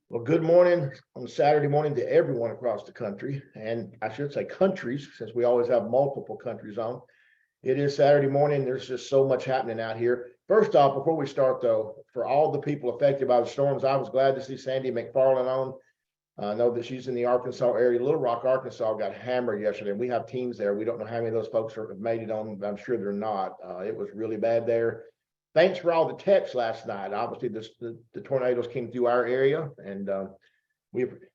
Well, good morning on Saturday morning to everyone across the country, and I should say countries, since we always have multiple countries on. It is Saturday morning. There's just so much happening out here. First off, before we start though, for all the people affected by the storms, I was glad to see Sandy McFarland on. I know that she's in the Arkansas area. Little Rock, Arkansas got hammered yesterday. We have teams there. We don't know how many of those folks have made it on, but I'm sure they're not. It was really bad there. Thanks for all the texts last night. Obviously, the tornadoes came through our area, and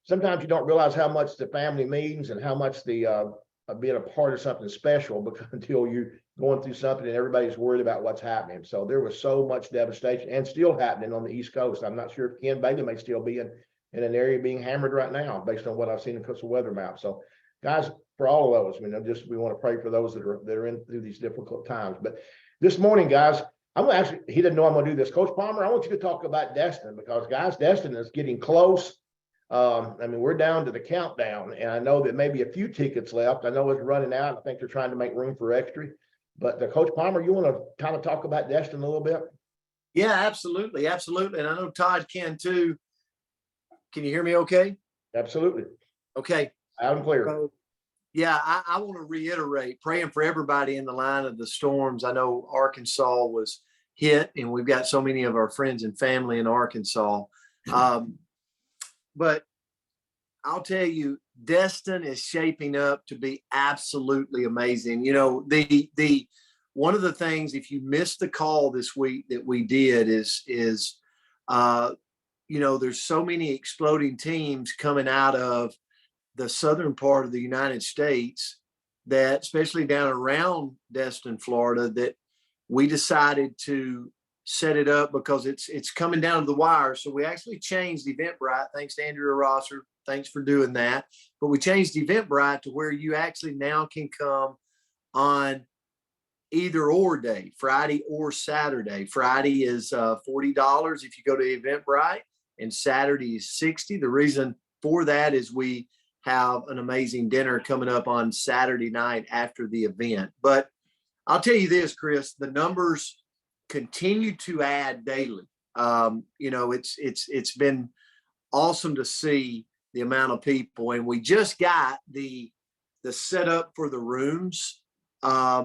sometimes you don't realize how much the family means and how much the being a part of something special because until you're going through something and everybody's worried about what's happening. So there was so much devastation and still happening on the East Coast. I'm not sure if Ken Bailey may still be in an area being hammered right now based on what I've seen in the weather map. So guys, for all of those, we want to pray for those that are in through these difficult times. But this morning, guys, I'm gonna actually, he didn't know I'm gonna do this. Coach Palmer, I want you to talk about Destin because guys, Destin is getting close. We're down to the countdown, and I know that maybe a few tickets left. I know it's running out. I think they're trying to make room for extra. But Coach Palmer, you want to kind of talk about Destin a little bit? Yeah, absolutely. Absolutely. And I know Todd can too. Can you hear me okay? Absolutely. Okay. Loud and clear. So, yeah, I want to reiterate praying for everybody in the line of the storms. I know Arkansas was hit, and we've got so many of our friends and family in Arkansas. But I'll tell you, Destin is shaping up to be absolutely amazing. You know, the one of the things, if you missed the call this week that we did is there's so many exploding teams coming out of the southern part of the United States that, especially down around Destin, Florida, that we decided to set it up because it's coming down to the wire. So we actually changed Eventbrite. Thanks to Andrea Rosser. Thanks for doing that. But we changed Eventbrite to where you actually now can come on either or day, Friday or Saturday. Friday is $40 if you go to Eventbrite, and Saturday is $60. The reason for that is we have an amazing dinner coming up on Saturday night after the event. But I'll tell you this, Chris, the numbers continue to add daily. It's been awesome to see the amount of people, and we just got the setup for the rooms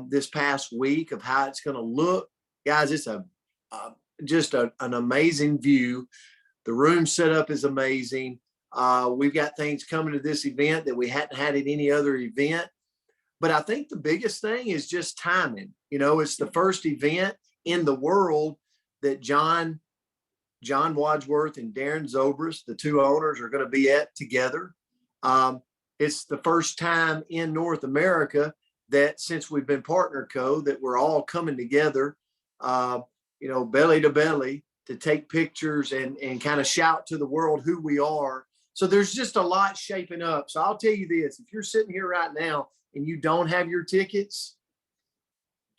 this past week of how it's going to look. Guys, it's just an amazing view. The room setup is amazing. We've got things coming to this event that we hadn't had at any other event. But I think the biggest thing is just timing. You know, it's the first event in the world that John Wadsworth and Darren Zobrist, the two owners, are going to be at together. It's the first time in North America that since we've been Partner Co. that we're all coming together, belly to belly to take pictures and kind of shout to the world who we are. So there's just a lot shaping up. So I'll tell you this, if you're sitting here right now and you don't have your tickets,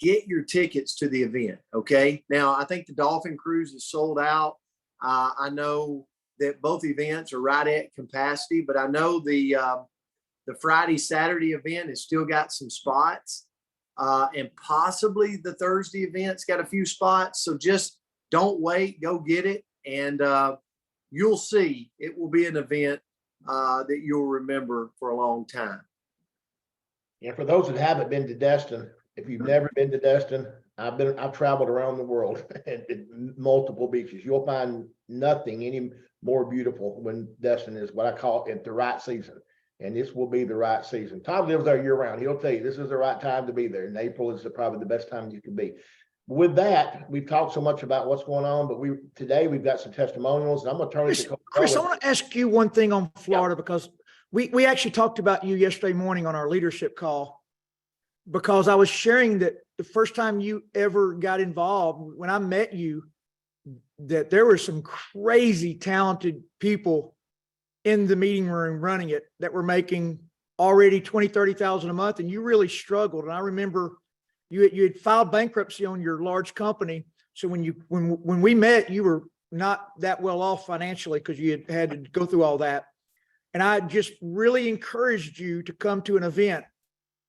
get your tickets to the event. Okay. Now I think the Dolphin Cruise is sold out. I know that both events are right at capacity, but I know the Friday, Saturday event has still got some spots, and possibly the Thursday event's got a few spots. So just don't wait, go get it. And you'll see it will be an event that you'll remember for a long time. Yeah, for those that haven't been to Destin, if you've never been to Destin, I've traveled around the world at multiple beaches. You'll find nothing any more beautiful when Destin is what I call it the right season. And this will be the right season. Todd lives there year round. He'll tell you this is the right time to be there. And April is probably the best time you can be. With that, we've talked so much about what's going on, but today we've got some testimonials, and I'm going to turn it to Chris, I want to ask you one thing on Florida, because we actually talked about you yesterday morning on our leadership call, because I was sharing that the first time you ever got involved, when I met you, that there were some crazy talented people in the meeting room running it that were making already 20, 30,000 a month, and you really struggled. And I remember you had filed bankruptcy on your large company. So when we met, you were not that well off financially because you had to go through all that. And I just really encouraged you to come to an event.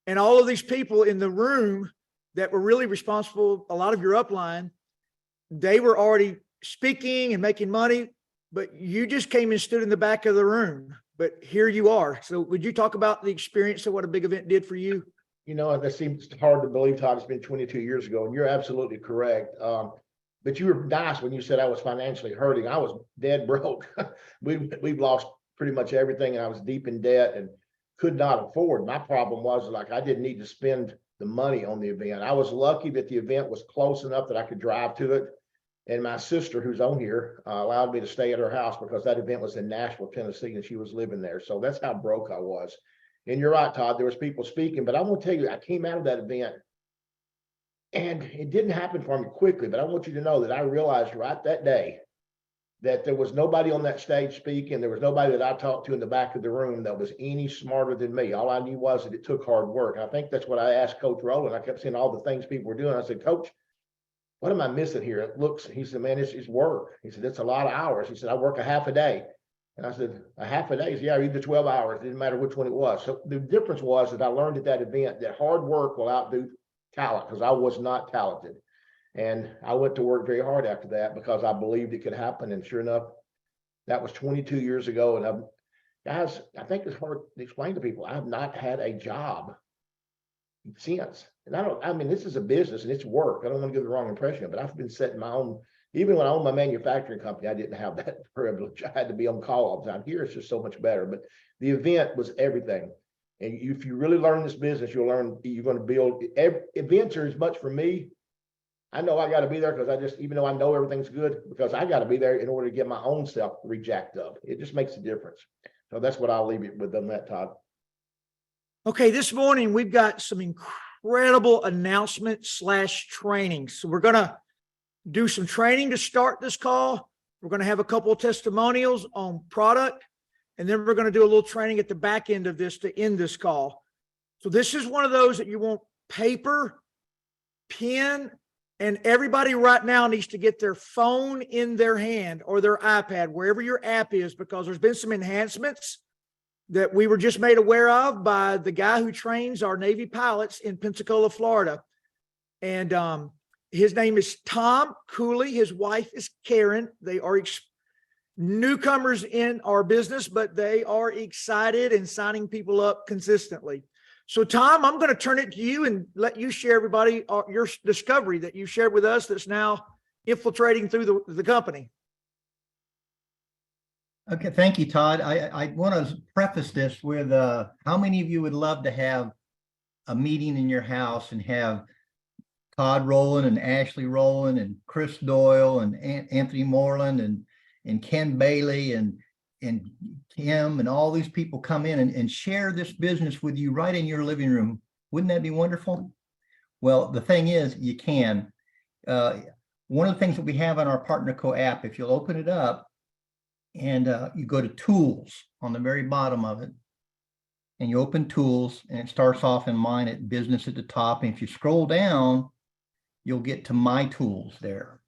And all of these people in the room that were really responsible, a lot of your upline, they were already speaking and making money. but you just came and stood in the back of the room, but here you are. So would you talk about the experience of what a big event did for you? You know, that seems hard to believe, Todd. It's been 22 years ago, and you're absolutely correct. But you were nice when you said I was financially hurting. I was dead broke. We've lost pretty much everything, and I was deep in debt and could not afford. My problem was like I didn't need to spend the money on the event. I was lucky that the event was close enough that I could drive to it. And my sister, who's on here, allowed me to stay at her house because that event was in Nashville, Tennessee, and she was living there. So that's how broke I was. And you're right, Todd, there was people speaking, but I want to tell you, I came out of that event and it didn't happen for me quickly, but I want you to know that I realized right that day that there was nobody on that stage speaking. There was nobody that I talked to in the back of the room that was any smarter than me. All I knew was that it took hard work. And I think that's what I asked Coach Rowland. I kept seeing all the things people were doing. I said, Coach, what am I missing here? It looks, he said, man, it's work. He said, it's a lot of hours. He said, I work a half a day. And I said, a half a day? He said, yeah, either 12 hours. It didn't matter which one it was. So the difference was that I learned at that event that hard work will outdo talent, because I was not talented. And I went to work very hard after that because I believed it could happen. And sure enough, that was 22 years ago. And guys, I think it's hard to explain to people. I have not had a job since. And I mean, this is a business and it's work. I don't want to give the wrong impression, but I've been setting my own. Even when I owned my manufacturing company, I didn't have that privilege. I had to be on call all the time. Here, it's just so much better. But the event was everything. And if you really learn this business, you'll learn, you're going to build. Events are as much for me. I know I got to be there because I just, even though I know everything's good, because I got to be there in order to get my own self rejacked up. It just makes a difference. So that's what I'll leave it with on that, Todd. Okay, this morning we've got some incredible announcements / training. So we're going to do some training to start this call. We're going to have a couple of testimonials on product, and then we're going to do a little training at the back end of this to end this call. So this is one of those that you want paper, pen, and everybody right now needs to get their phone in their hand or their iPad, wherever your app is, because there's been some enhancements that we were just made aware of by the guy who trains our Navy pilots in Pensacola, Florida. And his name is Tom Cooley. His wife is Karen. They are newcomers in our business, but they are excited and signing people up consistently. So Tom, I'm going to turn it to you and let you share everybody your discovery that you shared with us that's now infiltrating through the company. Okay, thank you, Todd. I want to preface this with how many of you would love to have a meeting in your house and have Todd Rowland and Ashley Rowland and Chris Doyle and Anthony Moreland and Ken Bailey and Kim and all these people come in and share this business with you right in your living room? Wouldn't that be wonderful? Well, the thing is, you can. One of the things that we have on our PartnerCo app, if you'll open it up and you go to tools on the very bottom of it, and you open tools, and it starts off in mine at business at the top. And if you scroll down, you'll get to my tools there.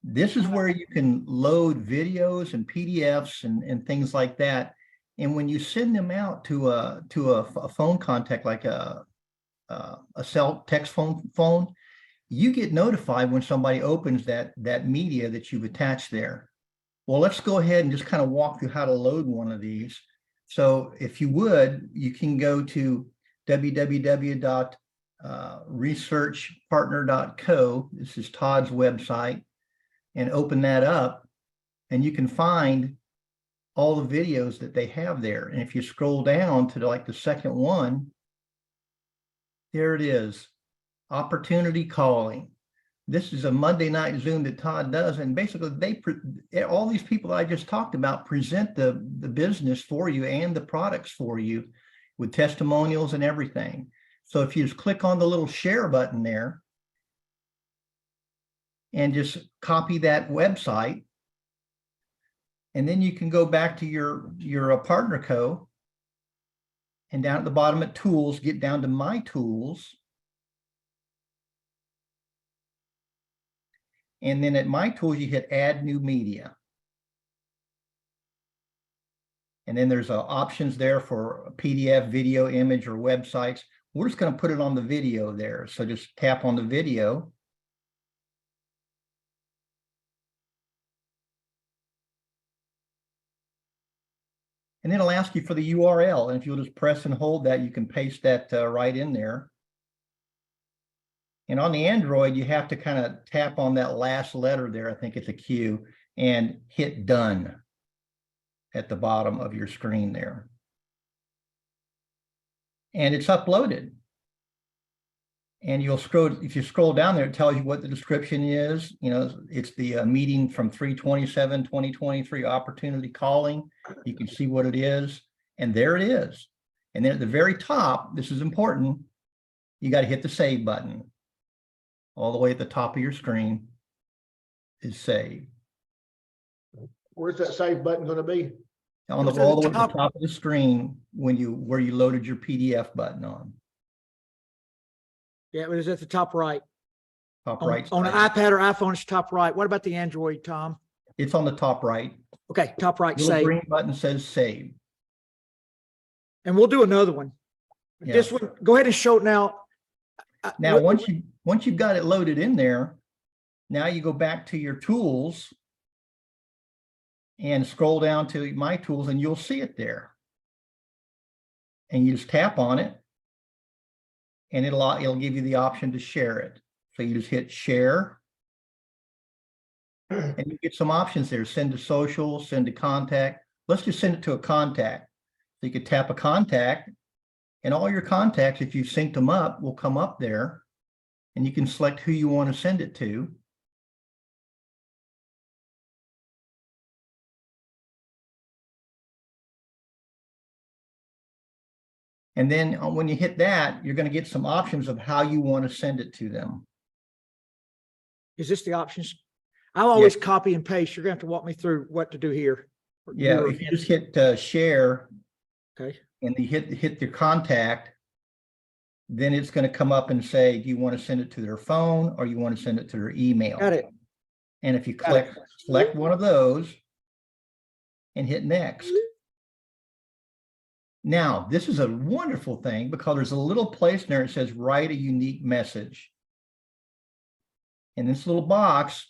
This is where you can load videos and PDFs and things like that. And when you send them out to a phone contact, like a cell text phone, you get notified when somebody opens that media that you've attached there. Well, let's go ahead and just kind of walk through how to load one of these. So if you would, you can go to www.researchpartner.co. This is Todd's website, and open that up, and you can find all the videos that they have there. And if you scroll down to like the second one, there it is, opportunity calling. This is a Monday night Zoom that Todd does, and basically all these people that I just talked about present the business for you and the products for you with testimonials and everything. So if you just click on the little share button there and just copy that website, and then you can go back to your PartnerCo, and down at the bottom at tools, get down to my tools. And then at my tools, you hit add new media. And then there's options there for PDF, video, image, or websites. We're just going to put it on the video there. So just tap on the video. And then it'll ask you for the URL. And if you'll just press and hold that, you can paste that right in there. And on the Android, you have to kind of tap on that last letter there. I think it's a Q, and hit done at the bottom of your screen there. And it's uploaded. And you'll scroll, if you scroll down there, it tells you what the description is. You know, it's the meeting from 3/27/2023 opportunity calling. You can see what it is, and there it is. And then at the very top, this is important, you got to hit the save button. All the way at the top of your screen is save. Where's that save button going to be? On the It's at all the the way at the top. top of the screen when where you loaded your PDF button on. Yeah, it was at the top right. Top On, right. on an side. iPad or iPhone, it's top right. What about the Android, Tom? It's on the top right. Okay, top right, Little save. green button says save. And we'll do another one. Yeah. This one, go ahead and show it now. Now, What- once you've got it loaded in there, now you go back to your tools and scroll down to my tools, and you'll see it there. And you just tap on it, and it'll give you the option to share it. So you just hit share, and you get some options there. Send to social, send to contact. Let's just send it to a contact. So you could tap a contact, and all your contacts, if you've synced them up, will come up there, and you can select who you want to send it to. And then when you hit that, you're going to get some options of how you want to send it to them. Is this the options? I'll always copy and paste. You're gonna have to walk me through what to do here. Yeah, if you just hit share, Okay, and you hit your contact, then it's going to come up and say, do you want to send it to their phone or you want to send it to their email? got it. And if you Got it. select one of those and hit next. Now, this is a wonderful thing because there's a little place in there that says write a unique message. In this little box,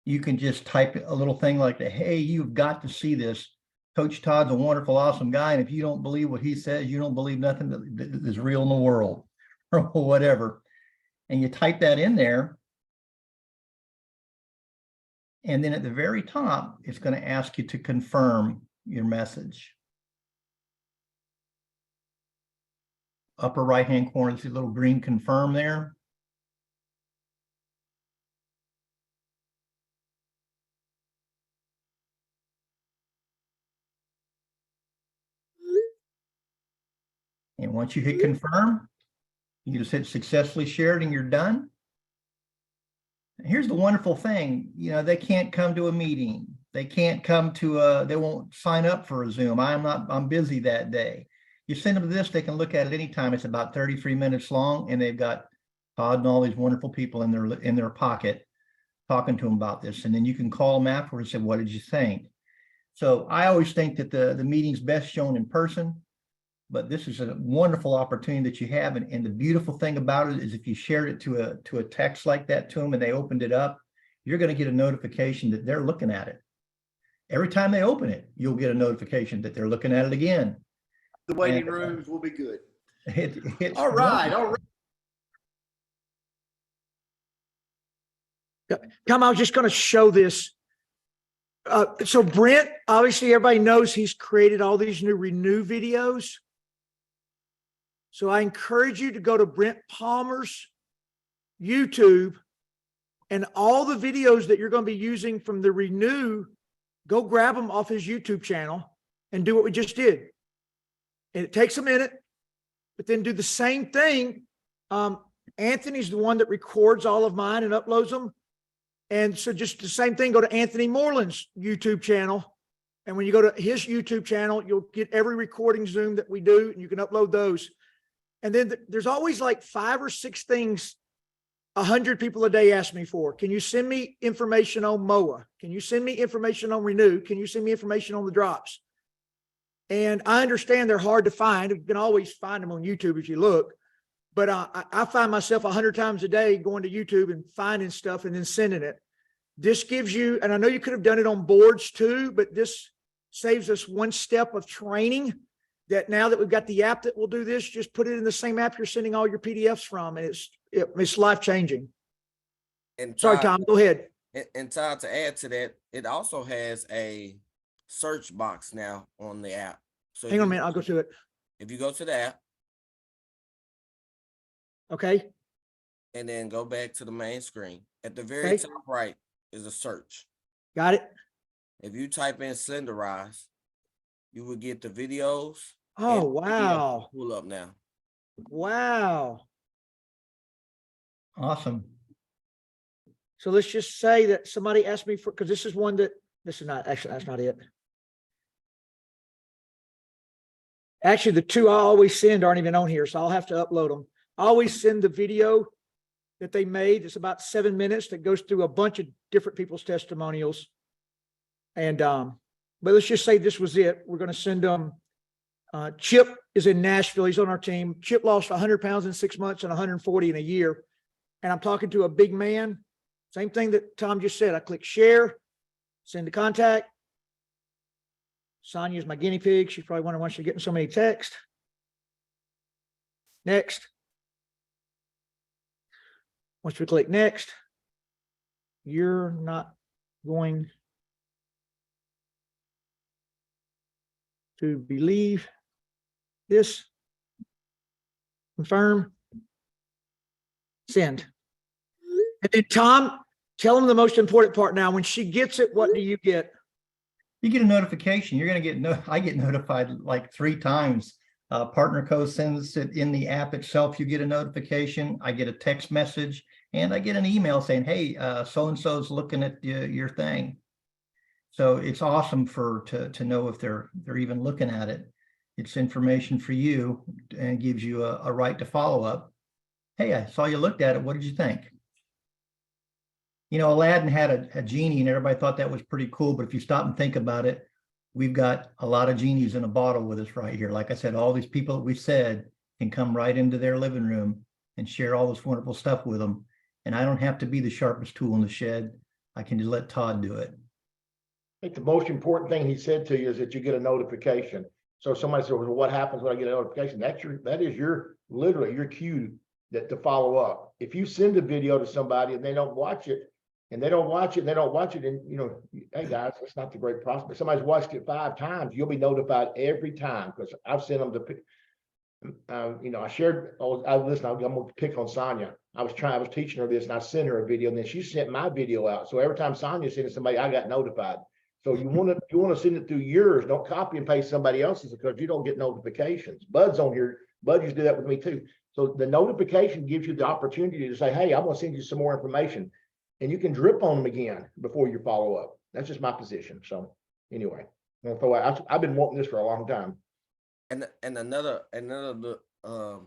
you can just type a little thing like that. Hey, you've got to see this. Coach Todd's a wonderful, awesome guy. And if you don't believe what he says, you don't believe nothing that is real in the world or whatever. And you type that in there. And then at the very top, it's going to ask you to confirm your message. Upper right-hand corner, see a little green confirm there. And once you hit confirm, you just hit successfully shared and you're done. Here's the wonderful thing, you know, they can't come to a meeting. They can't come to they won't sign up for a Zoom. I'm busy that day. You send them this, they can look at it anytime. It's about 33 minutes long, and they've got Todd and all these wonderful people in their pocket talking to them about this. And then you can call them afterwards and say, what did you think? So I always think that the meeting's best shown in person, but this is a wonderful opportunity that you have. And the beautiful thing about it is if you shared it to a text like that to them and they opened it up, you're going to get a notification that they're looking at it. Every time they open it, you'll get a notification that they're looking at it again. The waiting rooms will be good. It's All right. All right. Tom, I was just going to show this. So Brent, obviously everybody knows he's created all these new Renew videos. So I encourage you to go to Brent Palmer's YouTube, and all the videos that you're going to be using from the Renew, go grab them off his YouTube channel and do what we just did. And it takes a minute, but then do the same thing. Anthony's the one that records all of mine and uploads them. And so just the same thing, go to Anthony Moreland's YouTube channel. And when you go to his YouTube channel, you'll get every recording Zoom that we do, and you can upload those. And then there's always like 5 or 6 things 100 people a day ask me for. Can you send me information on MOA? Can you send me information on Renew? Can you send me information on the drops? And I understand they're hard to find. You can always find them on YouTube if you look. But I find myself 100 times a day going to YouTube and finding stuff and then sending it. This gives you, and I know you could have done it on boards too, but this saves us one step of training. That now that we've got the app that will do this, just put it in the same app you're sending all your PDFs from, and it's life changing. And Sorry, Todd, Tom, go ahead. and Todd, to add to that, it also has a search box now on the app. So Hang on a minute, I'll go to it. if you go to the app Okay, and then go back to the main screen, at the very Okay. top right is a search. got it. If you type in Slenderize, you will get the videos. Oh, and the PDF wow. Pull up now. Wow. Awesome. So let's just say that somebody asked me for, because this is one that, this is not, actually, that's not it. Actually, the two I always send aren't even on here, so I'll have to upload them. I always send the video that they made. It's about 7 minutes that goes through a bunch of different people's testimonials. And, but let's just say this was it. We're going to send them. Chip is in Nashville. He's on our team. Chip lost 100 pounds in 6 months and 140 in a year. And I'm talking to a big man. Same thing that Tom just said. I click share, send to contact. Sonia's my guinea pig. She's probably wondering why she's getting so many texts. Next. Once we click next, you're not going to believe this. Confirm. Send. And then Tom, tell him the most important part now. When she gets it, what do you get? You get a notification. You're going to get, I get notified like 3 times. Partner Co sends it in the app itself. You get a notification. I get a text message and I get an email saying, hey, so-and-so is looking at your thing. So it's awesome to know if they're even looking at it. It's information for you and gives you a right to follow up. Hey, I saw you looked at it. What did you think? You know, Aladdin had a genie and everybody thought that was pretty cool. But if you stop and think about it, we've got a lot of genies in a bottle with us right here. Like I said, all these people that we said can come right into their living room and share all this wonderful stuff with them. And I don't have to be the sharpest tool in the shed. I can just let Todd do it. I think the most important thing he said to you is that you get a notification. So somebody said, well, what happens when I get a notification? That is literally your cue to follow up. If you send a video to somebody and they don't watch it, and you know, hey guys, that's not the great prospect. Somebody's watched it 5 times, you'll be notified every time, because I've sent them to, you know, I'm gonna pick on Sonia. I was teaching her this and I sent her a video and then she sent my video out. So every time Sonia sent it somebody, I got notified. So you want to send it through yours. Don't copy and paste somebody else's because you don't get notifications. Bud's on here. Bud used to do that with me too. So the notification gives you the opportunity to say, hey, I'm going to send you some more information. And you can drip on them again before you follow up. That's just my position. So anyway, I've been wanting this for a long time. And another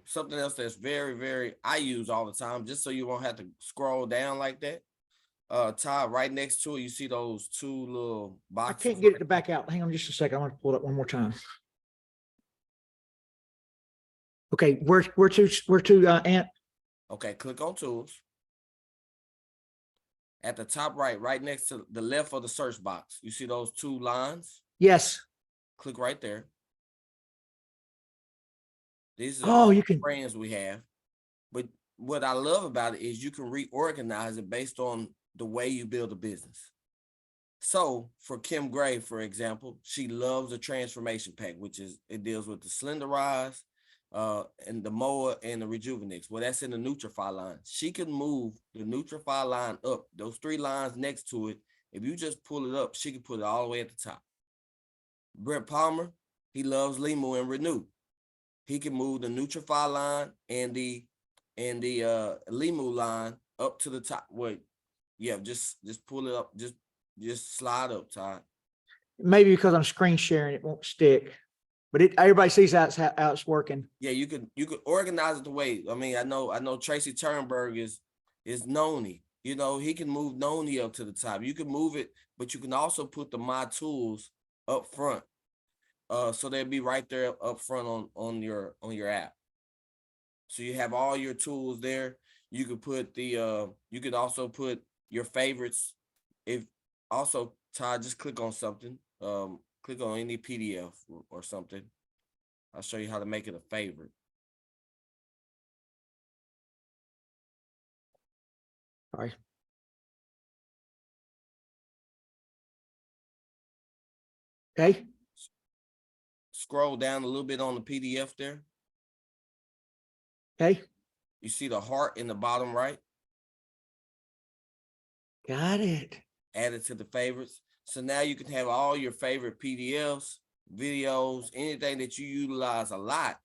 something else that's very, very, I use all the time, just so you won't have to scroll down like that. Todd, right next to it, you see those 2 little I boxes. can't get it to back out. Hang on just a second. I want to pull it up one more time. Okay, where to Ant? Okay, click on tools. At the top right next to the left of the search box, you see those 2 lines? Yes. Click right there. These are Oh, all you can. friends we have. But what I love about it is you can reorganize it based on the way you build a business. So for Kim Gray, for example, she loves the transformation pack, which is, it deals with the Slenderize, and the mower and the Rejuvenix. Well, that's in the Nutrify line. She can move the Nutrify line up, those 3 lines next to it. If you just pull it up, she can put it all the way at the top. Brent Palmer, he loves Limu and Renew. He can move the Nutrify line and the Limu line up to the top. Wait, yeah, just pull it up, just slide up, Todd. Maybe because I'm screen sharing, it won't stick. But everybody sees how it's working. Yeah, you could organize it the way. I mean, I know Tracy Turnberg is Noni. You know, he can move Noni up to the top. You can move it, but you can also put the My Tools up front. So they'll be right there up front on your app. So you have all your tools there. You could put you could also put your favorites. If also, Todd, just click on something. click on any PDF or something. I'll show you how to make it a favorite. All right. Okay. Scroll down a little bit on the PDF there. Okay. You see the heart in the bottom right? Got it. Add it to the favorites. So now you can have all your favorite PDFs, videos, anything that you utilize a lot.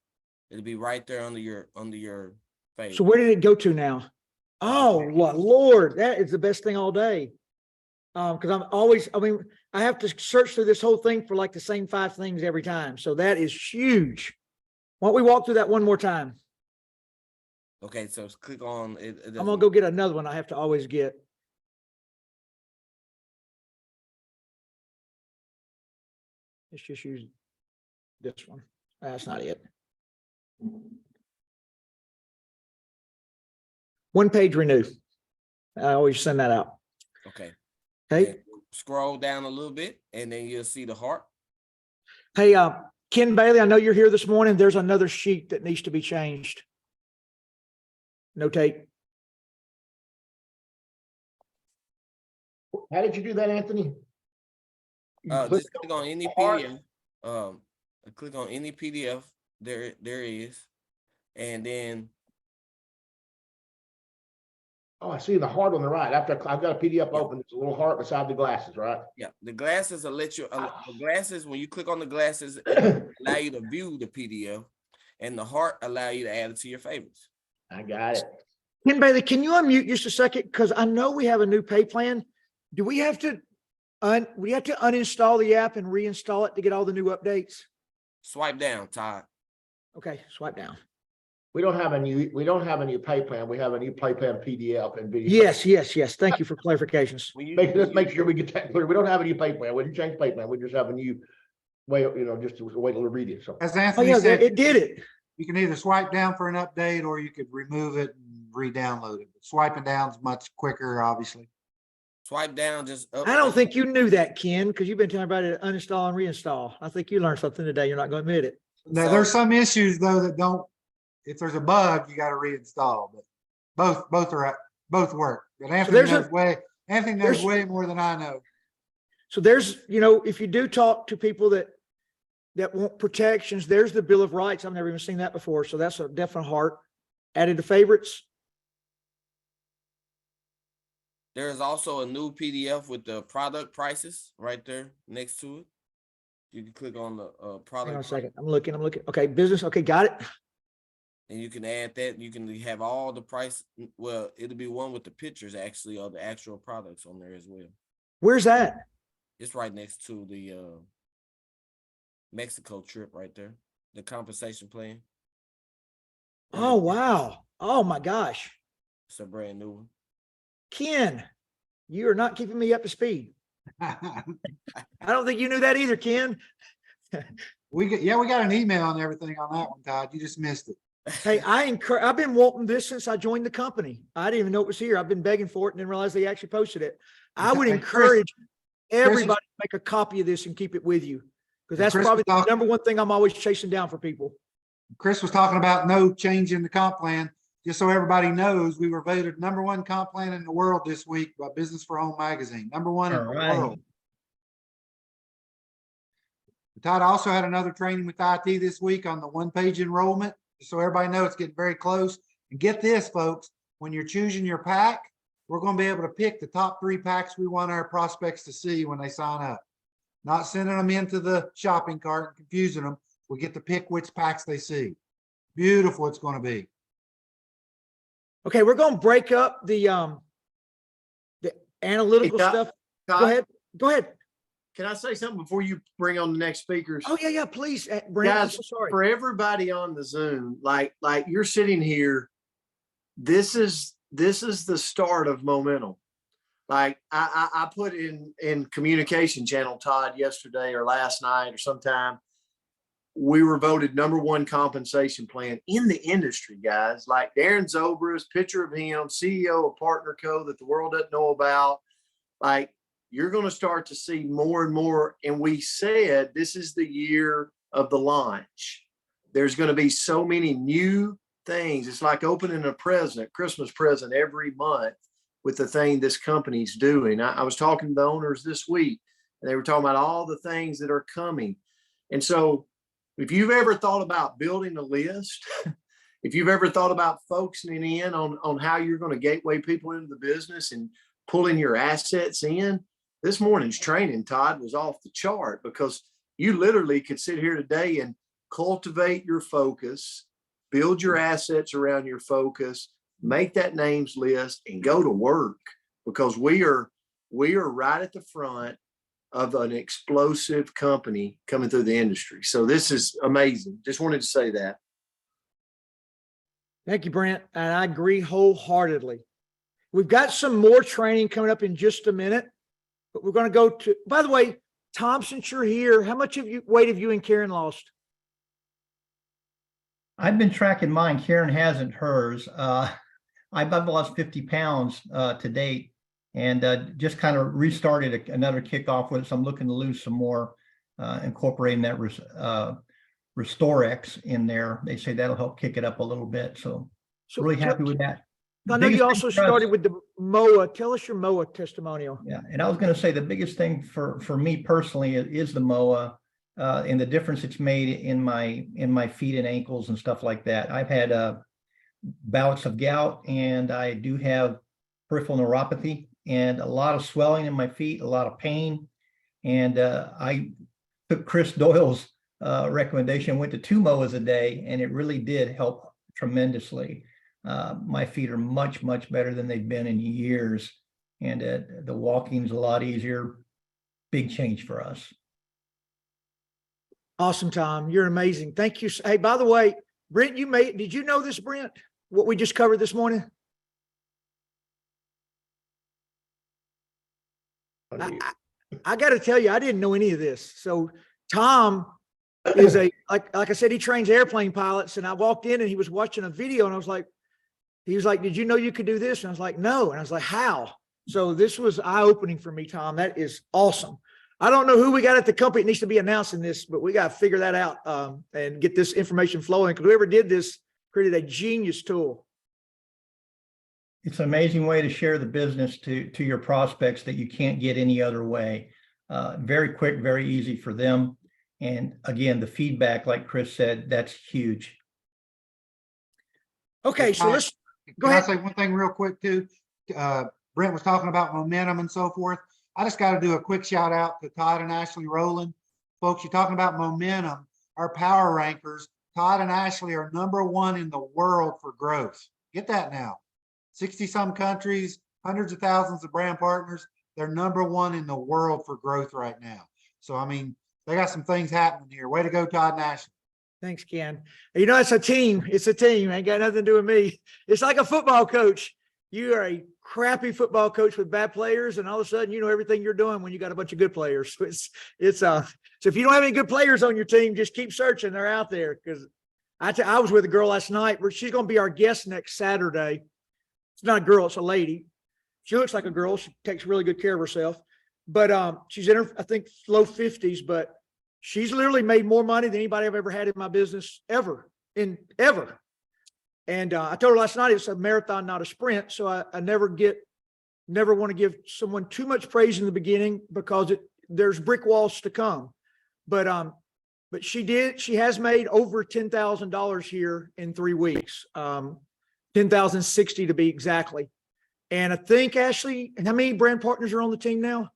It'll be right there under your favorite. So where did it go to now? Oh, Lord, that is the best thing all day. Because I have to search through this whole thing for like the same 5 things every time. So that is huge. Why don't we walk through that one more time? Okay, so click on it. I'm gonna go get another one I have to always get. Let's just use this one. That's not it. One page renew. I always send that out. Okay. Okay. And scroll down a little bit and then you'll see the heart. Hey, Ken Bailey, I know you're here this morning. There's another sheet that needs to be changed. Notate. How did you do that, Anthony? You click Just click on any heart? PDF. Click on any PDF. There is. And then Oh, I see the heart on the right. After I've got a PDF open, there's a little heart beside the glasses, right? yeah, the glasses will let you the glasses, when you click on the glasses, it allow you to view the PDF, and the heart allow you to add it to your favorites. I got it. Ken Bailey, can you unmute just a second? Because I know we have a new pay plan. Do we have to uninstall the app and reinstall it to get all the new updates? Swipe down, Todd. Okay, swipe down. We don't have a new pay plan. We have a new pay plan PDF and video. Yes. Thank you for clarifications. Let's make sure we get that clear. We don't have a new pay plan. We didn't change pay plan. We just have a new way, just a way to read it. So As Oh, Anthony yeah, said, it did it. you can either swipe down for an update or you could remove it and re-download it. But swiping down is much quicker, obviously. Swipe down, just up. I don't think you knew that, Ken, because you've been telling everybody to uninstall and reinstall. I think you learned something today. You're not going to admit it. Now, So- there's some issues though that don't, if there's a bug, you got to reinstall, but both work. But Anthony there's knows way more than I know. So there's, if you do talk to people that want protections, there's the Bill of Rights. I've never even seen that before. So that's a definite heart. Added to favorites. There's also a new PDF with the product prices right there next to it. You can click on the Hang on a product second. I'm looking. Okay, business. Okay, got it. and you can add that. You can have all the price. Well, it'll be one with the pictures actually of the actual products on there as well. Where's that? It's right next to the Mexico trip right there. The compensation plan. Oh, wow. Oh my gosh. It's a brand new one. Ken, you are not keeping me up to speed. I don't think you knew that either, Ken. We got an email and everything on that one, Todd. You just missed it. Hey, I've been wanting this since I joined the company. I didn't even know it was here. I've been begging for it and didn't realize they actually posted it. I would And encourage everybody to make a copy of this and keep it with you. Because that's Chris probably was the number one thing I'm always chasing down for people. Chris was talking about no change in the comp plan. Just so everybody knows, we were voted #1 comp plan in the world this week by Business for Home magazine. #1 in the All right. world. Todd also had another training with IT this week on the one-page enrollment, just so everybody knows it's getting very close. And get this, folks, when you're choosing your pack, we're going to be able to pick the top 3 packs we want our prospects to see when they sign up. Not sending them into the shopping cart and confusing them. We get to pick which packs they see. Beautiful it's going to be. Okay, we're going to break up the analytical Hey, Todd- stuff. Todd, Go ahead. Can I say something before you bring on the next speakers? Oh, yeah, please, Brent. I'm Guys, so sorry. for everybody on the Zoom, like you're sitting here, this is the start of momentum. Like I put in communication channel, Todd, yesterday or last night or sometime, we were voted #1 compensation plan in the industry, guys. Like Darren Zobra's picture of him, CEO of Partner Co. that the world doesn't know about. Like you're going to start to see more and more. And we said, this is the year of the launch. There's going to be so many new things. It's like opening a present, Christmas present every month with the thing this company's doing. I was talking to the owners this week, and they were talking about all the things that are coming. And so if you've ever thought about building a list, if you've ever thought about focusing in on how you're going to gateway people into the business and pulling your assets in, this morning's training, Todd, was off the chart, because you literally could sit here today and cultivate your focus, build your assets around your focus, make that names list, and go to work, because we are right at the front of an explosive company coming through the industry. So this is amazing. Just wanted to say that. Thank you, Brent. And I agree wholeheartedly. We've got some more training coming up in just a minute, but we're going to go to, by the way, Tom, since you're here, how much weight have you and Karen lost? I've been tracking mine. Karen hasn't hers. I've lost 50 pounds to date, and just kind of restarted another kickoff with it. So I'm looking to lose some more, incorporating that Restorex in there. They say that'll help kick it up a little bit. So really happy with that. I know you also started with the MOA. Tell us your MOA testimonial. Yeah, and I was going to say the biggest thing for me personally is the MOA, and the difference it's made in my feet and ankles and stuff like that. I've had bouts of gout, and I do have peripheral neuropathy and a lot of swelling in my feet, a lot of pain. And I took Chris Doyle's recommendation, went to 2 MOAs a day, and it really did help tremendously. My feet are much, much better than they've been in years. And the walking's a lot easier. Big change for us. Awesome, Tom. You're amazing. Thank you. Hey, by the way, Brent, did you know this, Brent, what we just covered this morning? I got to tell you, I didn't know any of this. So Tom is like I said, he trains airplane pilots, and I walked in and he was watching a video, and he was like, did you know you could do this? And I was like, no. And I was like, how? So this was eye-opening for me, Tom. That is awesome. I don't know who we got at the company that needs to be announcing this, but we got to figure that out and get this information flowing, because whoever did this created a genius tool. It's an amazing way to share the business to your prospects that you can't get any other way. Very quick, very easy for them. And again, the feedback, like Chris said, that's huge. Okay, so let's go Can I ahead. say one thing real quick too? Brent was talking about momentum and so forth. I just got to do a quick shout out to Todd and Ashley Rowland. Folks, you're talking about momentum. Our power rankers, Todd and Ashley are #1 in the world for growth. Get that now. 60-some countries, hundreds of thousands of brand partners. They're #1 in the world for growth right now. So, I mean, they got some things happening here. Way to go, Todd and Ashley. Thanks, Ken. You know, it's a team. It's a team. Ain't got nothing to do with me. It's like a football coach. You are a crappy football coach with bad players, and all of a sudden you know everything you're doing when you got a bunch of good players. So if you don't have any good players on your team, just keep searching. They're out there. Because I was with a girl last night where she's going to be our guest next Saturday. It's not a girl, it's a lady. She looks like a girl. She takes really good care of herself. But she's in her, I think, low 50s, but she's literally made more money than anybody I've ever had in my business ever. And I told her last night it's a marathon, not a sprint. So I never want to give someone too much praise in the beginning, because there's brick walls to come. But she has made over $10,000 here in 3 weeks, 10,060 to be exactly. And I think, Ashley, and how many brand partners are on the team now?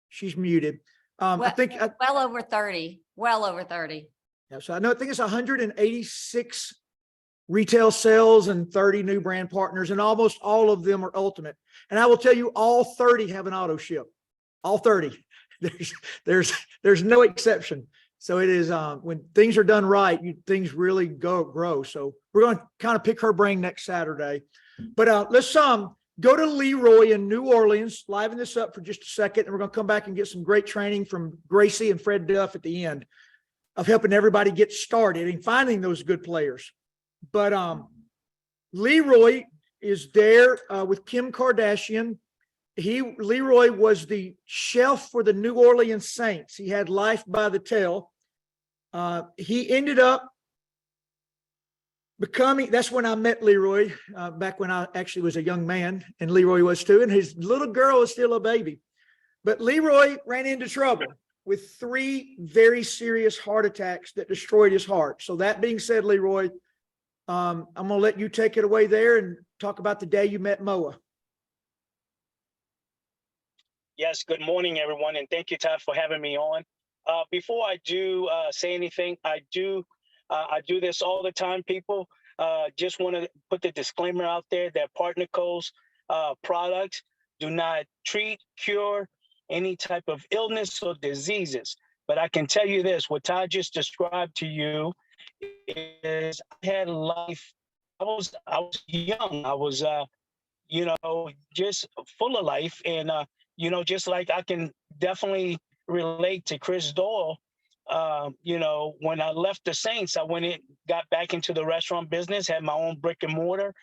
She's muted. I think well over 30, well over 30. Yeah, so I think it's 186 retail sales and 30 new brand partners, and almost all of them are ultimate. And I will tell you, all 30 have an auto ship. All 30. There's no exception. So it is when things are done right, things really grow. So we're going to kind of pick her brain next Saturday. But let's go to Leroy in New Orleans, liven this up for just a second, and we're going to come back and get some great training from Gracie and Fred Duff at the end of helping everybody get started and finding those good players. But Leroy, is there with Kim Kardashian. Leroy was the chef for the New Orleans Saints. He had life by the tail. He ended up becoming, that's when I met Leroy, back when I actually was a young man, and Leroy was too, and his little girl was still a baby. But Leroy ran into trouble with 3 very serious heart attacks that destroyed his heart. So that being said, Leroy, I'm going to let you take it away there and talk about the day you met Moa. Yes, good morning, everyone, and thank you, Todd, for having me on. Before I do say anything, I do this all the time, people. Just want to put the disclaimer out there that Partner Co's products do not treat, cure any type of illness or diseases. But I can tell you this, what Todd just described to you is I had life. I was young. I was, just full of life. And, just like I can definitely relate to Chris Doyle. When I left the Saints, I got back into the restaurant business, had my own brick and mortar,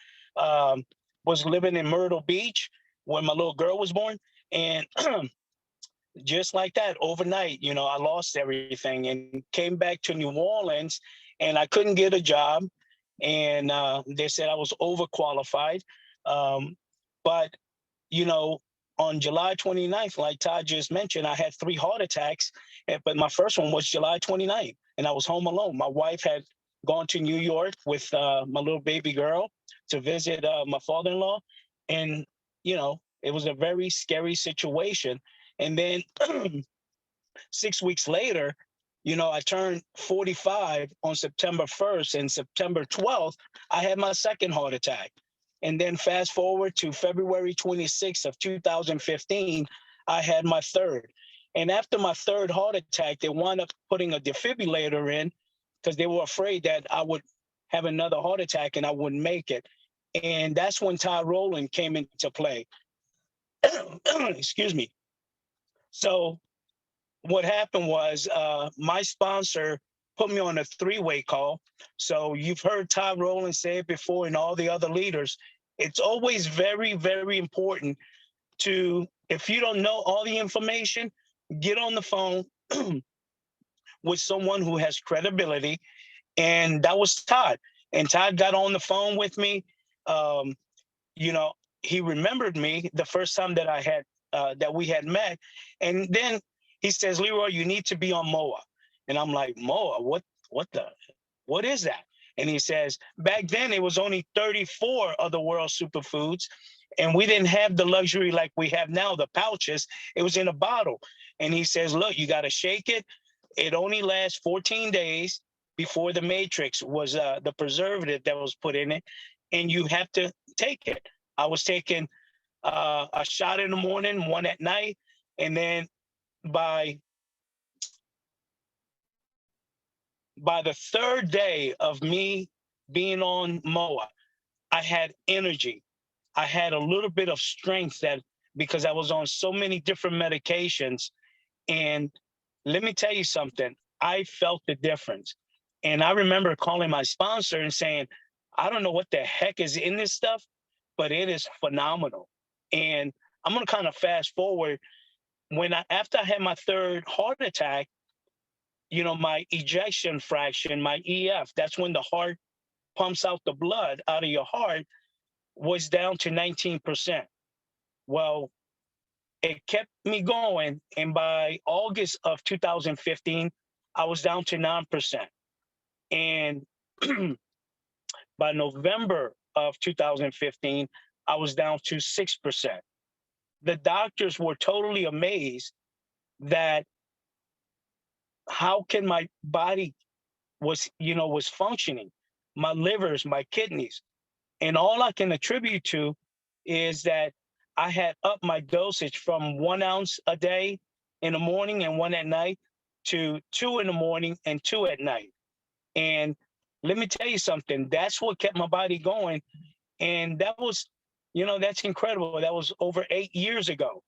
was living in Myrtle Beach when my little girl was born. And just like that, overnight, I lost everything and came back to New Orleans, and I couldn't get a job. And they said I was overqualified. But, on July 29th, like Todd just mentioned, I had 3 heart attacks, but my first one was July 29th, and I was home alone. My wife had gone to New York with my little baby girl to visit my father-in-law. And, it was a very scary situation. And then 6 weeks later, I turned 45 on September 1st, and September 12th, I had my second heart attack. And then fast forward to February 26th of 2015, I had my third. And after my third heart attack, they wound up putting a defibrillator in because they were afraid that I would have another heart attack and I wouldn't make it. And that's when Todd Rowland came into play. Excuse me. So what happened was my sponsor put me on a 3-way call. So you've heard Todd Rowland say it before and all the other leaders. It's always very, very important to, if you don't know all the information, get on the phone with someone who has credibility. And that was Todd. And Todd got on the phone with me. He remembered me the first time that that we had met. And then he says, Leroy, you need to be on MOA. And I'm like, MOA, what is that? And he says, back then it was only 34 of the world superfoods. And we didn't have the luxury like we have now, the pouches. It was in a bottle. And he says, look, you got to shake it. It only lasts 14 days before the matrix was the preservative that was put in it. And you have to take it. I was taking a shot in the morning, 1 at night. And then by the third day of me being on MOA, I had energy. I had a little bit of strength because I was on so many different medications. And let me tell you something, I felt the difference. And I remember calling my sponsor and saying, I don't know what the heck is in this stuff, but it is phenomenal. And I'm going to kind of fast forward. After I had my third heart attack, my ejection fraction, my EF, that's when the heart pumps out the blood out of your heart, was down to 19%. Well, it kept me going. And by August of 2015, I was down to 9%. And by November of 2015, I was down to 6%. The doctors were totally amazed that how can my body was functioning, my livers, my kidneys. And all I can attribute to is that I had upped my dosage from 1 ounce a day in the morning and 1 at night to 2 in the morning and 2 at night. And let me tell you something, that's what kept my body going. And that was, that's incredible. That was over 8 years ago,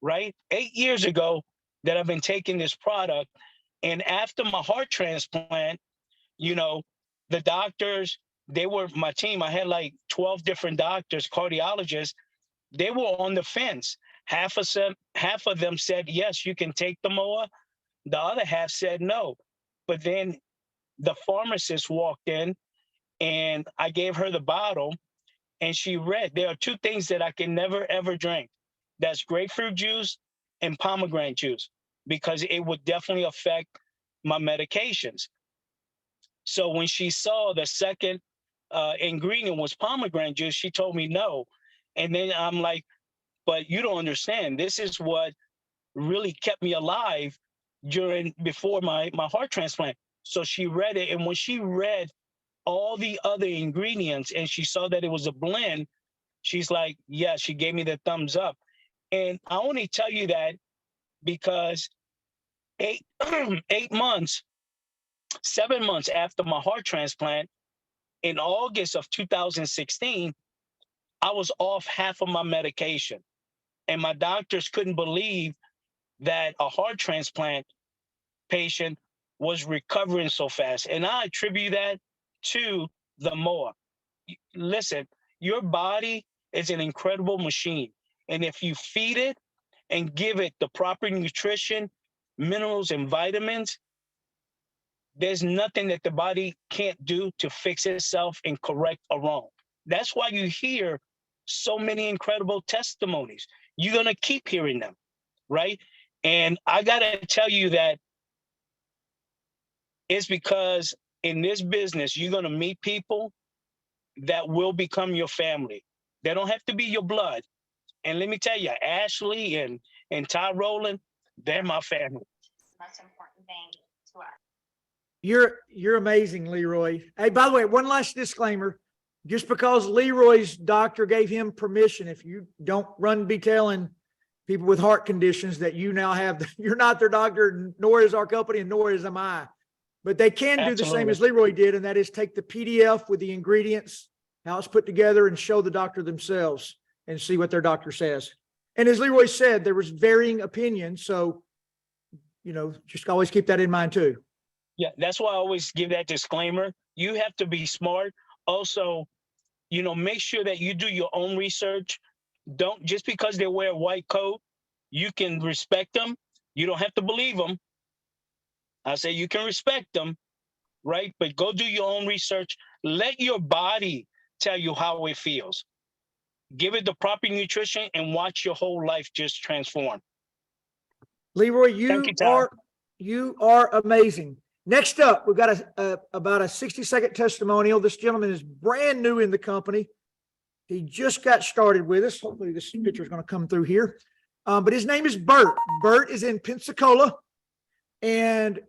right? 8 years ago that I've been taking this product. And after my heart transplant, the doctors, they were my team. I had like 12 different doctors, cardiologists. They were on the fence. Half of them said, yes, you can take the MOA. The other half said no. But then the pharmacist walked in and I gave her the bottle and she read, there are two things that I can never, ever drink. That's grapefruit juice and pomegranate juice, because it would definitely affect my medications. So when she saw the second ingredient was pomegranate juice, she told me no. And then I'm like, but you don't understand. This is what really kept me alive before my heart transplant. So she read it. And when she read all the other ingredients and she saw that it was a blend, she's like, yeah, she gave me the thumbs up. And I only tell you that because 7 months after my heart transplant, in August of 2016, I was off half of my medication. And my doctors couldn't believe that a heart transplant patient was recovering so fast. And I attribute that to the MOA. Listen, your body is an incredible machine. And if you feed it and give it the proper nutrition, minerals, and vitamins, there's nothing that the body can't do to fix itself and correct a wrong. That's why you hear so many incredible testimonies. You're going to keep hearing them, right? And I got to tell you that it's because in this business, you're going to meet people that will become your family. They don't have to be your blood. And let me tell you, Ashley and Todd, Rowland, they're my family. Most important thing to us. You're amazing, Leroy. Hey, by the way, one last disclaimer. Just because Leroy's doctor gave him permission, if you don't be telling people with heart conditions that you now have, you're not their doctor, nor is our company, and nor is I. But they can do the same as Leroy did, and that is take the PDF with the ingredients, how it's put together, and show the doctor themselves and see what their doctor says. And as Leroy said, there was varying opinions. So, just always keep that in mind too. Yeah, that's why I always give that disclaimer. You have to be smart. Also, make sure that you do your own research. Don't, just because they wear a white coat, you can respect them. You don't have to believe them. I say you can respect them, right? But go do your own research. Let your body tell you how it feels. Give it the proper nutrition and watch your whole life just transform. Leroy, you are amazing. Next up, we've got about a 60-second testimonial. This gentleman is brand new in the company. He just got started with us. Hopefully this picture is going to come through here. But his name is Bert. Bert is in Pensacola. And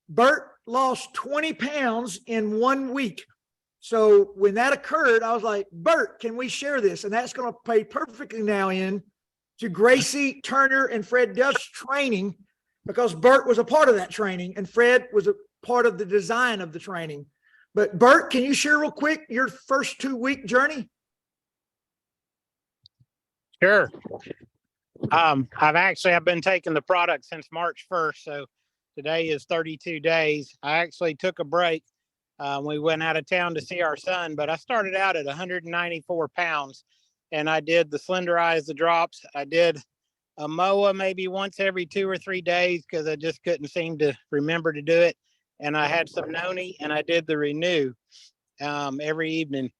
Bert lost 20 pounds in 1 week. So when that occurred, I was like, Bert, can we share this? And that's going to play perfectly now in to Gracie Turner and Fred Duff's training, because Bert was a part of that training and Fred was a part of the design of the training. But Bert, can you share real quick your first 2-week journey? Sure. I've been taking the product since March 1st. So today is 32 days. I actually took a break. We went out of town to see our son, but I started out at 194 pounds and I did the Slenderize, the drops. I did a MOA maybe once every 2 or 3 days because I just couldn't seem to remember to do it. And I had some noni and I did the renew every evening.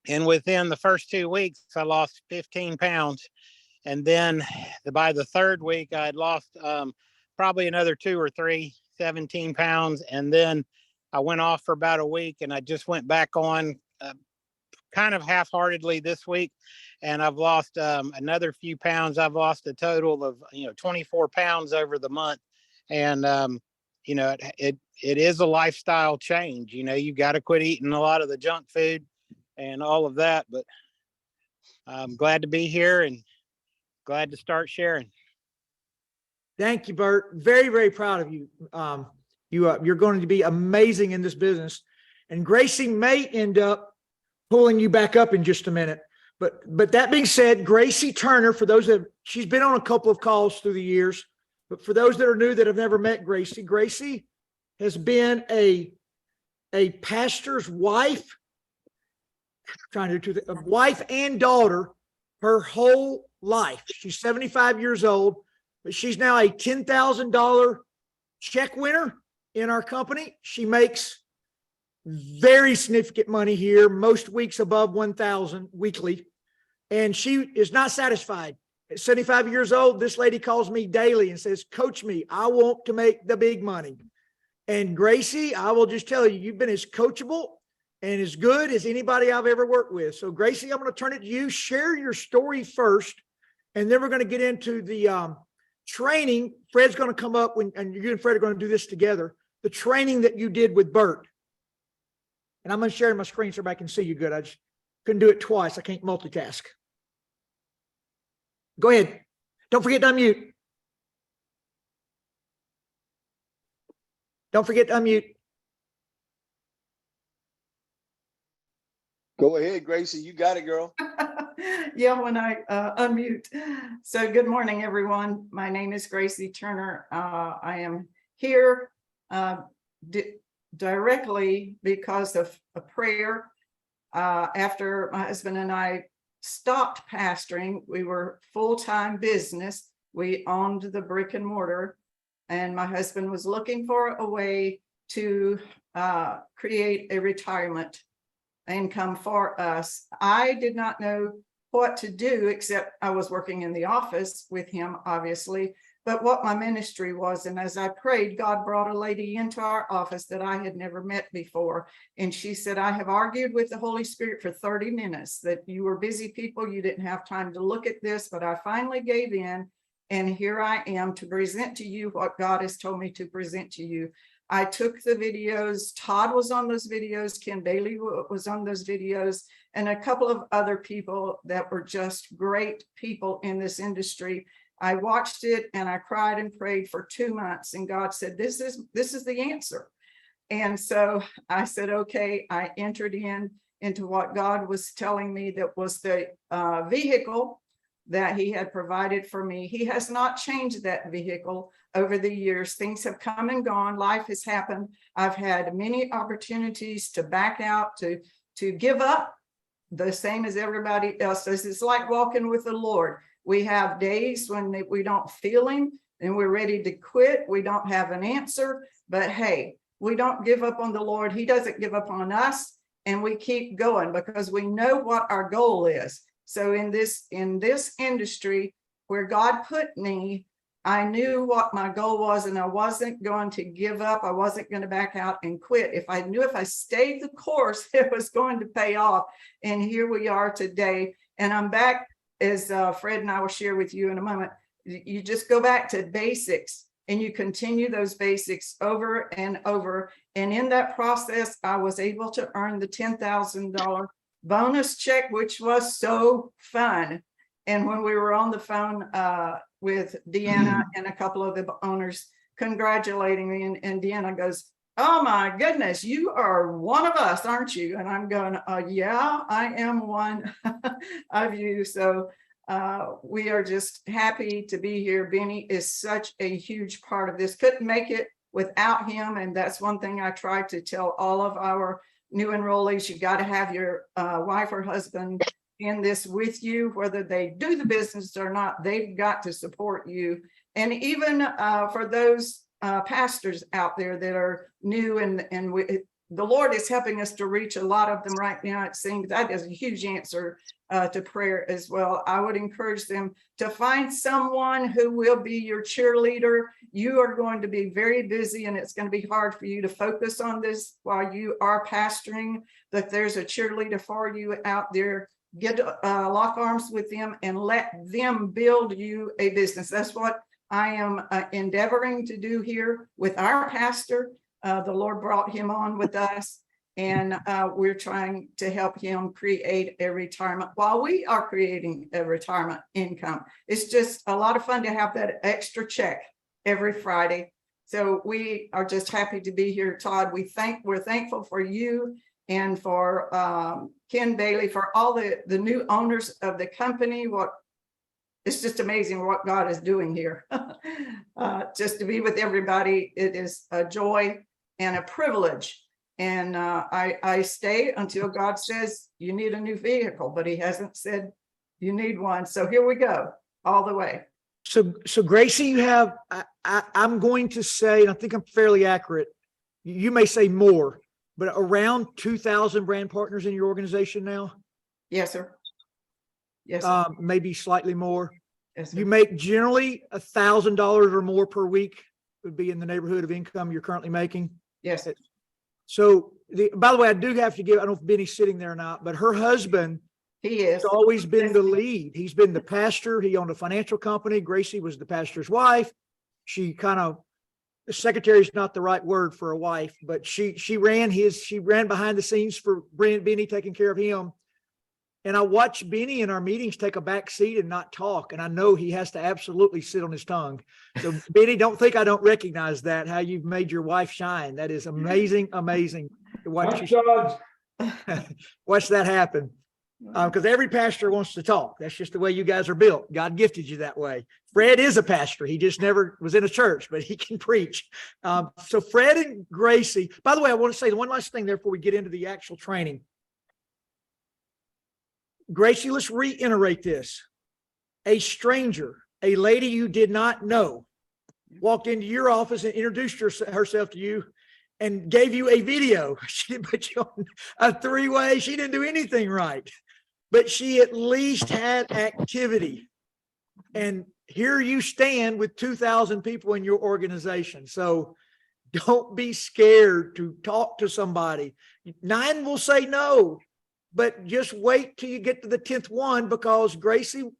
And within the first 2 weeks, I lost 15 pounds. And then by the third week, I had lost probably another 2 or 3, 17 pounds. And then I went off for about a week and I just went back on kind of half-heartedly this week. And I've lost another few pounds. I've lost a total of, 24 pounds over the month. And, it is a lifestyle change. You got to quit eating a lot of the junk food and all of that. But I'm glad to be here and glad to start sharing. Thank you, Bert. Very, very proud of you. You're going to be amazing in this business. And Gracie may end up pulling you back up in just a minute. But that being said, Gracie Turner, for those she's been on a couple of calls through the years, but for those that are new that have never met Gracie, Gracie has been a a pastor's wife, trying to do a wife and daughter her whole life. She's 75 years old, but she's now a $10,000 check winner in our company. She makes very significant money here, most weeks above 1,000 weekly. And she is not satisfied. At 75 years old, this lady calls me daily and says, coach me, I want to make the big money. And Gracie, I will just tell you, you've been as coachable and as good as anybody I've ever worked with. So Gracie, I'm going to turn it to you. Share your story first, and then we're going to get into the training. Fred's going to come up and you and Fred are going to do this together. The training that you did with Bert. And I'm going to share my screen so everybody can see you good. I just couldn't do it twice. I can't multitask. Go ahead. Don't forget to unmute. Don't forget to unmute. Go ahead, Gracie. You got it, girl. Yeah, when I unmute. So good morning, everyone. My name is Gracie Turner. I am here directly because of a prayer. After my husband and I stopped pastoring, we were full-time business. We owned the brick and mortar, and my husband was looking for a way to create a retirement income for us. I did not know what to do, except I was working in the office with him, obviously, but what my ministry was. And as I prayed, God brought a lady into our office that I had never met before. And she said, I have argued with the Holy Spirit for 30 minutes that you were busy people. You didn't have time to look at this, but I finally gave in. And here I am to present to you what God has told me to present to you. I took the videos. Todd was on those videos. Ken Bailey was on those videos, and a couple of other people that were just great people in this industry. I watched it and I cried and prayed for 2 months, and God said, this is the answer. And so I said, okay. I entered into what God was telling me that was the vehicle that he had provided for me. He has not changed that vehicle over the years. Things have come and gone. Life has happened. I've had many opportunities to back out, to give up, the same as everybody else does. It's like walking with the Lord. We have days when we don't feel him and we're ready to quit. We don't have an answer, but hey, we don't give up on the Lord. He doesn't give up on us, and we keep going because we know what our goal is. So in this industry where God put me, I knew what my goal was, and I wasn't going to give up. I wasn't going to back out and quit. If I stayed the course, it was going to pay off. And here we are today. And I'm back, as Fred and I will share with you in a moment. You just go back to basics and you continue those basics over and over. And in that process, I was able to earn the $10,000 bonus check, which was so fun. And when we were on the phone with Deanna and a couple of the owners congratulating me, and Deanna goes, oh my goodness, you are one of us, aren't you? And I'm going, yeah, I am one of you. So we are just happy to be here. Benny is such a huge part of this. Couldn't make it without him. And that's one thing I try to tell all of our new enrollees. You got to have your wife or husband in this with you, whether they do the business or not. They've got to support you. And even for those pastors out there that are new, and the Lord is helping us to reach a lot of them right now. It seems that is a huge answer to prayer as well. I would encourage them to find someone who will be your cheerleader. You are going to be very busy, and it's going to be hard for you to focus on this while you are pastoring, but there's a cheerleader for you out there. Get lock arms with them and let them build you a business. That's what I am endeavoring to do here with our pastor. The Lord brought him on with us, and we're trying to help him create a retirement while we are creating a retirement income. It's just a lot of fun to have that extra check every Friday. So we are just happy to be here, Todd. We're thankful for you and for Ken Bailey, for all the new owners of the company. It's just amazing what God is doing here. Just to be with everybody, it is a joy and a privilege. And I stay until God says you need a new vehicle, but he hasn't said you need one. So here we go, all the way. So Gracie, you have, I'm going to say, and I think I'm fairly accurate. You may say more, but around 2,000 brand partners in your organization now, Yes, sir. Yes, sir. maybe slightly more. Yes, sir. You make generally $1,000 or more per week would be in the neighborhood of income you're currently making. Yes. So by the way, I do have to give, I don't know if Benny's sitting there or not, but her husband He is. has always been the lead. He's been the pastor. He owned a financial company. Gracie was the pastor's wife. She kind of, the secretary is not the right word for a wife, but she ran behind the scenes for Benny, taking care of him. And I watch Benny in our meetings take a back seat and not talk. And I know he has to absolutely sit on his tongue. So Benny, don't think I don't recognize that, how you've made your wife shine. That is amazing, amazing to watch, watch that happen. Because every pastor wants to talk. That's just the way you guys are built. God gifted you that way. Fred is a pastor. He just never was in a church, but he can preach. So Fred and Gracie, by the way, I want to say one last thing there before we get into the actual training. Gracie, let's reiterate this. A stranger, a lady you did not know, walked into your office and introduced herself to you and gave you a video. She didn't put you on a three-way. She didn't do anything right, but she at least had activity. And here you stand with 2,000 people in your organization. So don't be scared to talk to somebody. 9 will say no, but just wait till you get to the 10th one, because Gracie,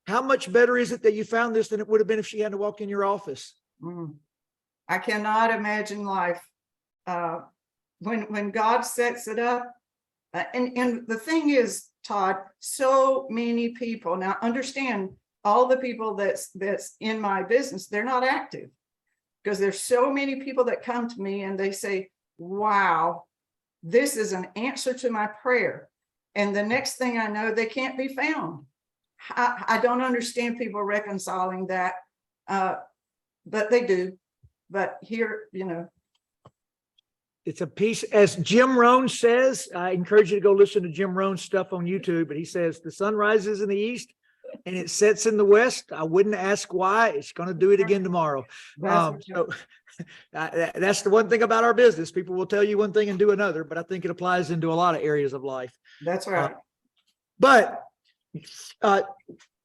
how much better is it that you found this than it would have been if she hadn't walked in your office? I cannot imagine life when God sets it up. And the thing is, Todd, so many people now understand, all the people that's in my business, they're not active, because there's so many people that come to me and they say, wow, this is an answer to my prayer. And the next thing I know, they can't be found. I don't understand people reconciling that, but they do. But here, you know, it's a piece, as Jim Rohn says. I encourage you to go listen to Jim Rohn's stuff on YouTube, but he says the sun rises in the east and it sets in the west. I wouldn't ask why. It's going to do it again tomorrow. So that's the one thing about our business. People will tell you one thing and do another, but I think it applies into a lot of areas of life. That's right. But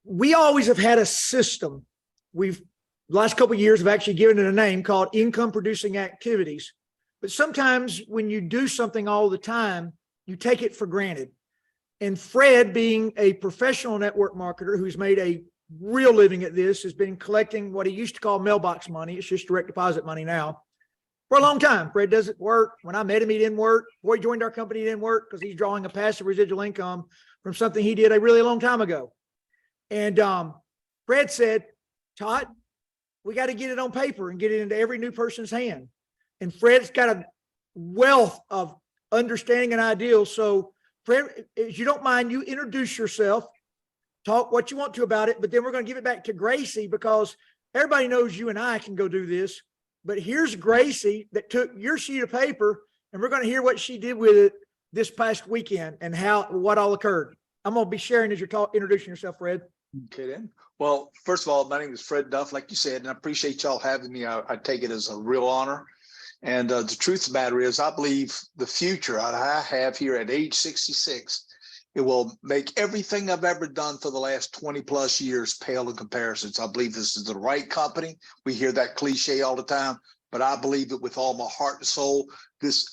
we always have had a system. We've last couple of years have actually given it a name called income producing activities. But sometimes when you do something all the time, you take it for granted. And Fred, being a professional network marketer who's made a real living at this, has been collecting what he used to call mailbox money. It's just direct deposit money now for a long time. Fred doesn't work. When I met him, he didn't work. Before he joined our company, he didn't work because he's drawing a passive residual income from something he did a really long time ago. And Fred said, Todd, we got to get it on paper and get it into every new person's hand. And Fred's got a wealth of understanding and ideals. So Fred, if you don't mind, you introduce yourself, talk what you want to about it, but then we're going to give it back to Gracie, because everybody knows you and I can go do this. But here's Gracie that took your sheet of paper, and we're going to hear what she did with it this past weekend and what all occurred. I'm going to be sharing as you're introducing yourself, Fred. Okay then. Well, first of all, my name is Fred Duff, like you said, and I appreciate y'all having me. I take it as a real honor. And the truth of the matter is, I believe the future I have here at age 66, it will make everything I've ever done for the last 20 plus years pale in comparison. I believe this is the right company. We hear that cliche all the time, but I believe it with all my heart and soul.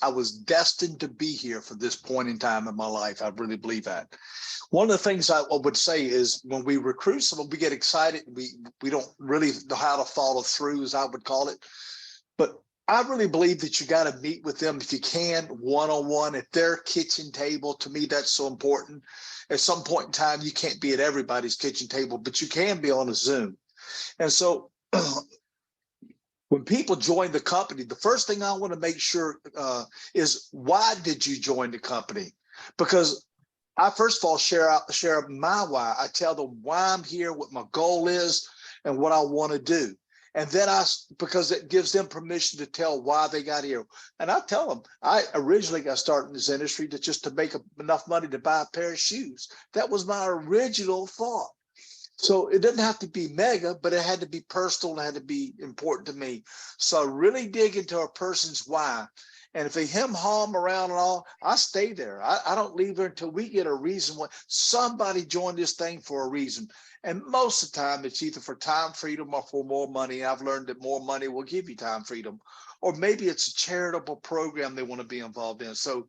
I was destined to be here for this point in time in my life. I really believe that. One of the things I would say is when we recruit someone, we get excited. We don't really know how to follow through, as I would call it. But I really believe that you got to meet with them if you can, one-on-one at their kitchen table. To me, that's so important. At some point in time, you can't be at everybody's kitchen table, but you can be on a Zoom. And so when people join the company, the first thing I want to make sure is, why did you join the company? Because I first of all share my why. I tell them why I'm here, what my goal is, and what I want to do. And then because it gives them permission to tell why they got here. And I tell them, I originally got started in this industry to make enough money to buy a pair of shoes. That was my original thought. So it doesn't have to be mega, but it had to be personal and it had to be important to me. So I really dig into a person's why. And if they hem-hum around and all, I stay there. I don't leave there until we get a reason why somebody joined this thing for a reason. And most of the time, it's either for time freedom or for more money. I've learned that more money will give you time freedom. Or maybe it's a charitable program they want to be involved in. So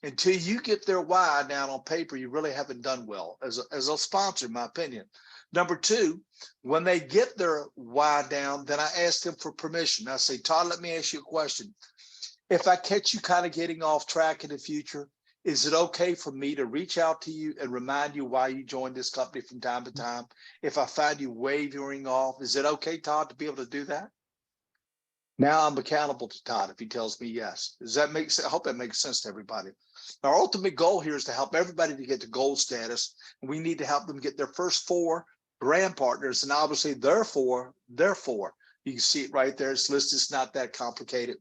until you get their why down on paper, you really haven't done well as a sponsor, in my opinion. Number two, when they get their why down, then I ask them for permission. I say, Todd, let me ask you a question. If I catch you kind of getting off track in the future, is it okay for me to reach out to you and remind you why you joined this company from time to time? If I find you wavering off, is it okay, Todd, to be able to do that? Now I'm accountable to Todd if he tells me yes. Does that make sense? I hope that makes sense to everybody. Our ultimate goal here is to help everybody to get to gold status. We need to help them get their first 4 brand partners, and obviously therefore. You can see it right there. It's listed. It's not that complicated.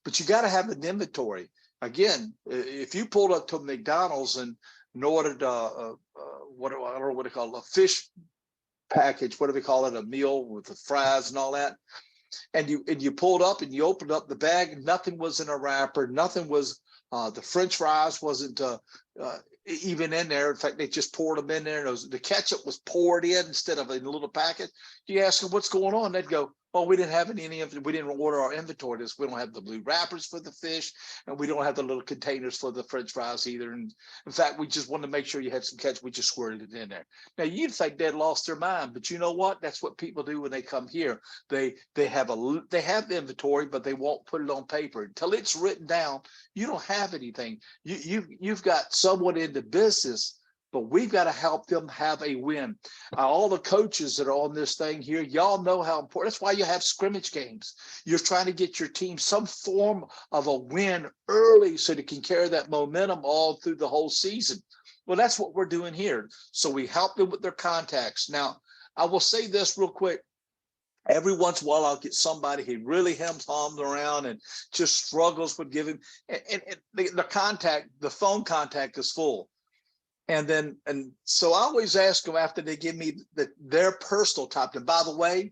But you got to have an inventory. Again, if you pulled up to a McDonald's and ordered I don't know what they call it, a fish package, what do we call it, a meal with the fries and all that, and you pulled up and you opened up the bag, and nothing was in a wrapper, nothing was the French fries wasn't even in there. In fact, they just poured them in there. The ketchup was poured in instead of in a little packet. You ask them what's going on, they'd go, "Oh, we didn't have we didn't order our inventory. We don't have the blue wrappers for the fish, and we don't have the little containers for the French fries either. And in fact, we just wanted to make sure you had some ketchup. We just squirted it in there." Now you'd think they'd lost their mind, but you know what? That's what people do when they come here. They have the inventory, but they won't put it on paper until it's written down. You don't have anything. You've got someone in the business, but we've got to help them have a win. All the coaches that are on this thing here, y'all know how important. That's why you have scrimmage games. You're trying to get your team some form of a win early so they can carry that momentum all through the whole season. Well, that's what we're doing here. So we help them with their contacts. Now, I will say this real quick. Every once in a while, I'll get somebody who really hums around and just struggles with giving. And the phone contact is full. And so I always ask them after they give me their personal type. And by the way,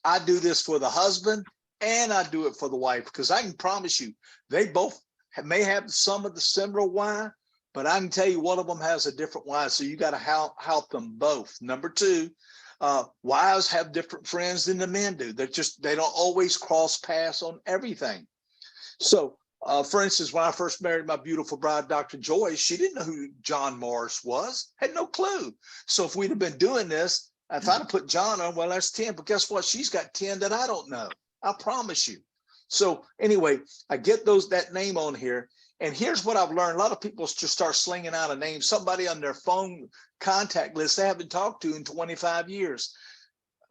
I do this for the husband and I do it for the wife, because I can promise you, they both may have some of the similar why, but I can tell you one of them has a different why. So you got to help them both. Number two, wives have different friends than the men do. They don't always cross paths on everything. So for instance, when I first married my beautiful bride, Dr. Joy, she didn't know who John Morris was, had no clue. So if we'd have been doing this, if I'd have put John on, well, that's 10, but guess what? She's got 10 that I don't know. I promise you. So anyway, I get that name on here. And here's what I've learned. A lot of people just start slinging out a name, somebody on their phone contact list they haven't talked to in 25 years.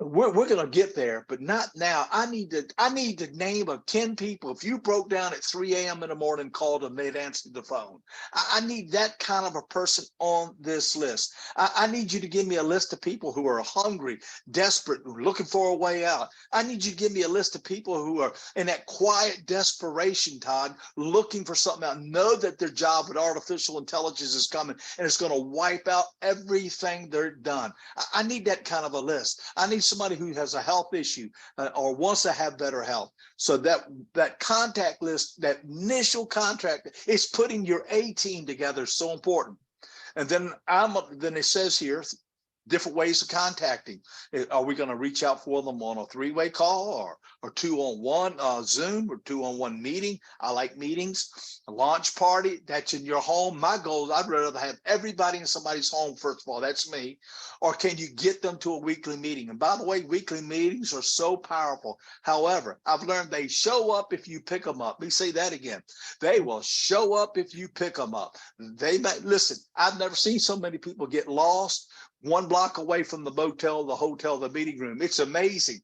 We're going to get there, but not now. I need the name of 10 people. If you broke down at 3 a.m. in the morning, called them, they'd answer the phone. I need that kind of a person on this list. I need you to give me a list of people who are hungry, desperate, looking for a way out. I need you to give me a list of people who are in that quiet desperation, Todd, looking for something out, know that their job with artificial intelligence is coming and it's going to wipe out everything they're done. I need that kind of a list. I need somebody who has a health issue or wants to have better health. So that contact list, that initial contact, is putting your A team together is so important. And then it says here, different ways of contacting. Are we going to reach out for them on a 3-way call or 2-on-1 Zoom or 2-on-1 meeting? I like meetings. A launch party, that's in your home. My goal is I'd rather have everybody in somebody's home, first of all, that's me. Or can you get them to a weekly meeting? And by the way, weekly meetings are so powerful. However, I've learned they show up if you pick them up. Let me say that again. They will show up if you pick them up. They might listen. I've never seen so many people get lost 1 block away from the motel, the hotel, the meeting room. It's amazing.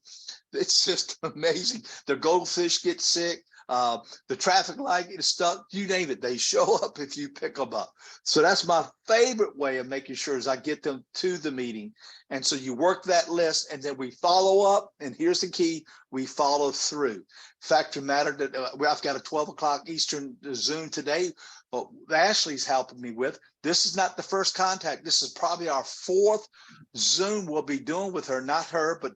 It's just amazing. The goldfish get sick. The traffic light is stuck, you name it, they show up if you pick them up. So that's my favorite way of making sure is I get them to the meeting. And so you work that list and then we follow up. And here's the key, we follow through. Fact of the matter that I've got a 12 o'clock Eastern Zoom today, but Ashley's helping me with. This is not the first contact. This is probably our 4th Zoom we'll be doing with her, not her, but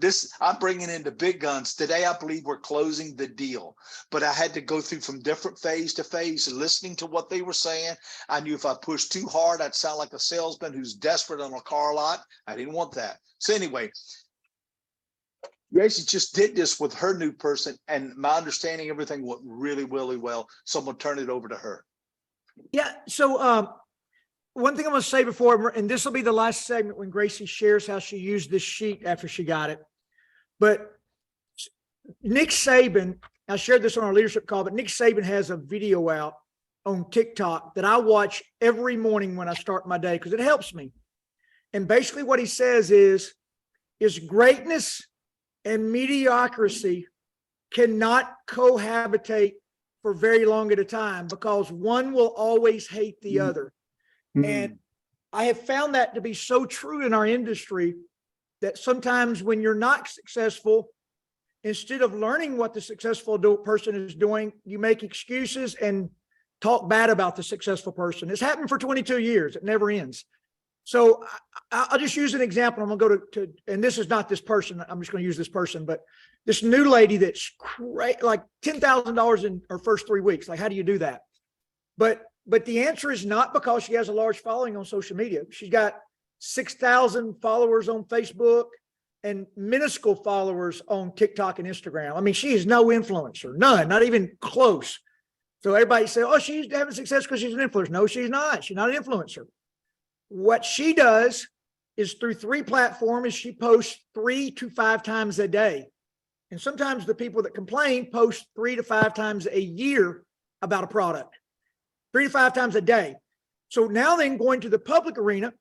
this, I'm bringing in the big guns. Today, I believe we're closing the deal. But I had to go through from different phase to phase, listening to what they were saying. I knew if I pushed too hard, I'd sound like a salesman who's desperate on a car lot. I didn't want that. So anyway, Gracie just did this with her new person, and my understanding, everything went really, really well. So I'm going to turn it over to her. Yeah. So one thing I'm going to say before, and this will be the last segment when Gracie shares how she used this sheet after she got it. But Nick Saban, I shared this on our leadership call, but Nick Saban has a video out on TikTok that I watch every morning when I start my day because it helps me. And basically what he says is greatness and mediocrity cannot cohabitate for very long at a time because one will always hate the other. And I have found that to be so true in our industry that sometimes when you're not successful, instead of learning what the successful person is doing, you make excuses and talk bad about the successful person. It's happened for 22 years. It never ends. So I'll just use an example. I'm going to go to, and this is not this person. I'm just going to use this person, but this new lady that's like $10,000 in her first 3 weeks. Like, how do you do that? But the answer is not because she has a large following on social media. She's got 6,000 followers on Facebook and minuscule followers on TikTok and Instagram. I mean, she is no influencer, none, not even close. So everybody say, oh, she's having success because she's an influencer. No, she's not. She's not an influencer. What she does is through 3 platforms, she posts 3 to 5 times a day. And sometimes the people that complain post 3 to 5 times a year about a product. 3 to 5 times a day. So now then going to the public arena,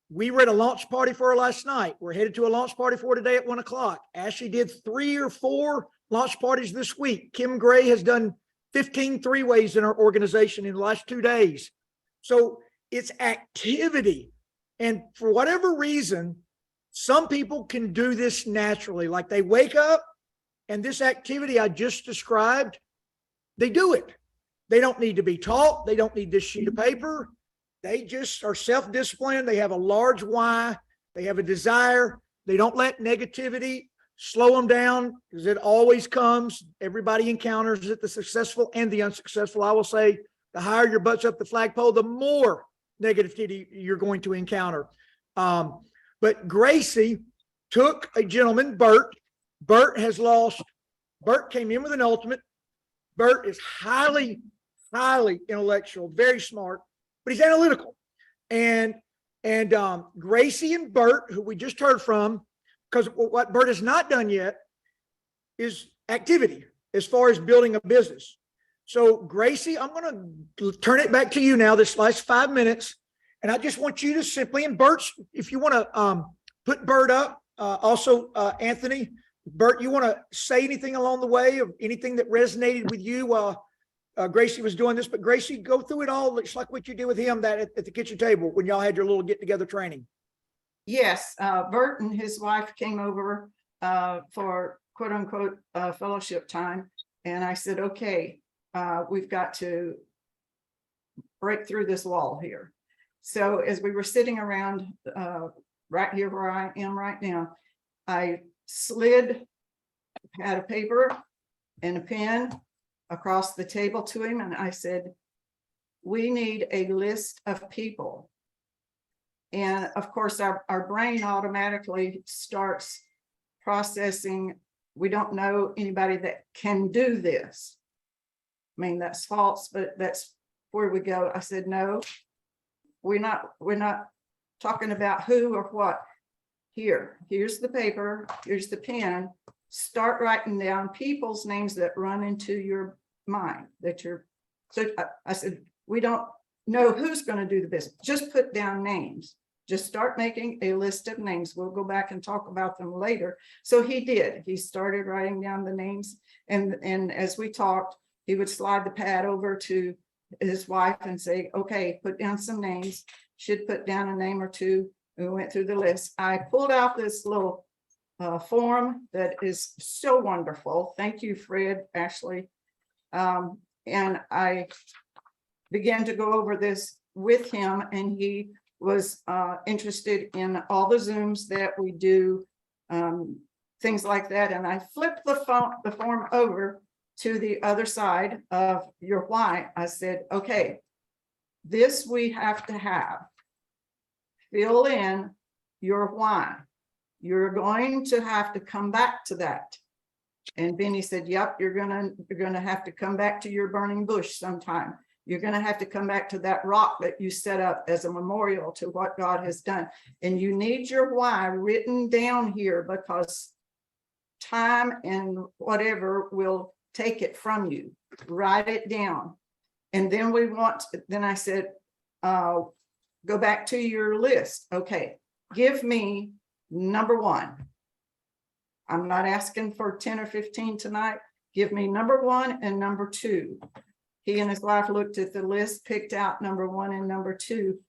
we were at a launch party for her last night. We're headed to a launch party for her today at 1 o'clock. Ashley did 3 or 4 launch parties this week. Kim Gray has done 15 3-ways in our organization in the last 2 days. So it's activity. And for whatever reason, some people can do this naturally. Like they wake up and this activity I just described, they do it. They don't need to be taught. They don't need this sheet of paper. They just are self-disciplined. They have a large why. They have a desire. They don't let negativity slow them down because it always comes. Everybody encounters it, the successful and the unsuccessful. I will say the higher your butts up the flagpole, the more negativity you're going to encounter. But Gracie took a gentleman, Bert. Bert came in with an ultimate. Bert is highly intellectual, very smart, but he's analytical. And Gracie and Bert, who we just heard from, because what Bert has not done yet is activity as far as building a business. So Gracie, I'm going to turn it back to you now, this last 5 minutes. And I just want you to simply, and Bert's, if you want to put Bert up, also Anthony, Bert, you want to say anything along the way of anything that resonated with you while Gracie was doing this? But Gracie, go through it all. It's like what you did with him that at the kitchen table when y'all had your little get together training. Yes, Bert and his wife came over for quote unquote fellowship time. And I said, okay, we've got to break through this wall here. So as we were sitting around right here where I am right now, I had a paper and a pen across the table to him. And I said, we need a list of people. And of course, our brain automatically starts processing. We don't know anybody that can do this. I mean, that's false, but that's where we go. I said, no, we're not talking about who or what. Here's the paper, here's the pen. Start writing down people's names that run into your mind so I said, we don't know who's going to do the business. Just put down names. just start making a list of names. We'll go back and talk about them later. So he did. He started writing down the names. And as we talked, he would slide the pad over to his wife and say, okay, put down some names. Should put down a name or two. We went through the list. I pulled out this little form that is so wonderful. Thank you, Fred, Ashley. And I began to go over this with him, and he was interested in all the Zooms that we do, things like that. And I flipped the form over to the other side of your why. I said, okay, this we have to have. Fill in your why. You're going to have to come back to that. And Benny said, yep, you're gonna have to come back to your burning bush sometime. You're gonna have to come back to that rock that you set up as a memorial to what God has done. And you need your why written down here, because time and whatever will take it from you. Write it down. And then then I said, go back to your list. Okay, give me number one. I'm not asking for 10 or 15 tonight. Give me number one and number two. He and his wife looked at the list, picked out number one and number two.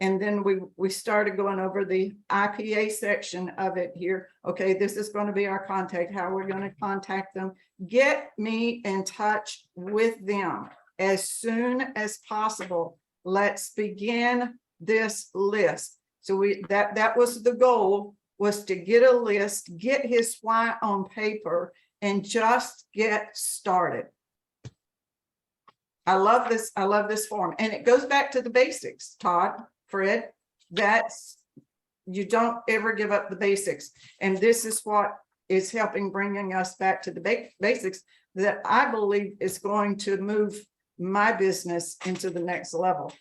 And then we started going over the IPA section of it here. Okay, this is going to be our contact, how we're going to contact them. Get me in touch with them as soon as possible. Let's begin this list. So that was the goal, was to get a list, get his why on paper, and just get started. I love this. I love this form. And it goes back to the basics, Todd, Fred. You don't ever give up the basics. And this is what is helping bringing us back to the basics that I believe is going to move my business into the next level.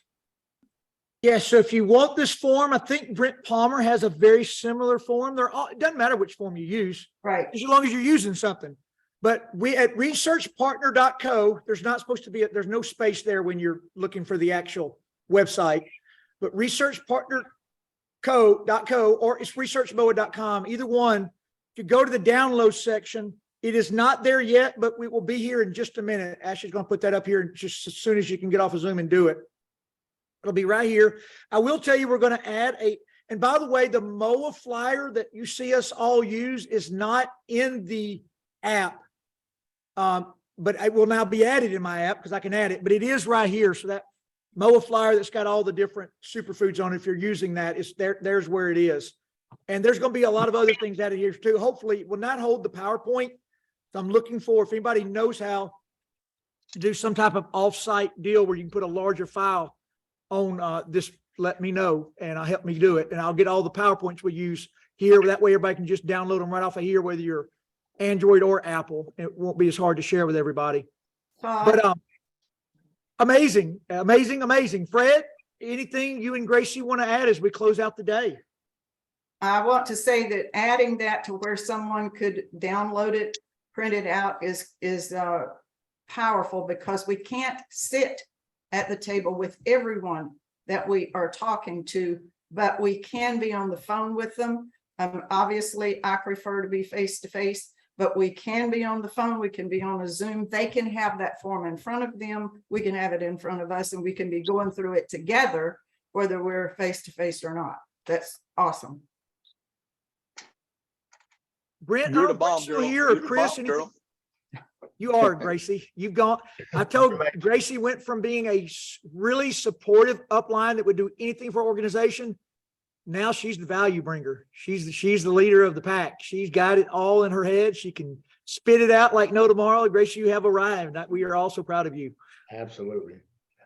Yeah, so if you want this form, I think Brent Palmer has a very similar form. It doesn't matter which form you use, right? As long as you're using something. But we at researchpartner.co, there's not supposed to be, there's no space there when you're looking for the actual website. But researchpartner.co, or it's researchboa.com, either one. If you go to the download section, it is not there yet, but we will be here in just a minute. Ashley's going to put that up here just as soon as you can get off of Zoom and do it. It'll be right here. I will tell you, we're going to add and by the way, the MOA flyer that you see us all use is not in the app. But it will now be added in my app because I can add it, but it is right here. So that MOA flyer that's got all the different superfoods on it, if you're using that, it's there, there's where it is. And there's going to be a lot of other things added here too. Hopefully it will not hold the PowerPoint. So I'm looking for, if anybody knows how to do some type of offsite deal where you can put a larger file on this, let me know and help me do it. And I'll get all the PowerPoints we use here. That way everybody can just download them right off of here, whether you're Android or Apple. It won't be as hard to share with everybody. But amazing. Fred, anything you and Gracie want to add as we close out the day? I want to say that adding that to where someone could download it, print it out is powerful, because we can't sit at the table with everyone that we are talking to, but we can be on the phone with them. Obviously, I prefer to be face-to-face, but we can be on the phone. We can be on a Zoom. They can have that form in front of them. We can have it in front of us, and we can be going through it together, whether we're face-to-face or not. That's awesome. Brent, You're the bomb, still girl. here, or Chris? Anything? You are, Gracie. You've gone. I told Gracie went from being a really supportive upline that would do anything for organization. Now she's the value bringer. She's the leader of the pack. She's got it all in her head. She can spit it out like no tomorrow. Gracie, you have arrived. We are also proud of you. Absolutely.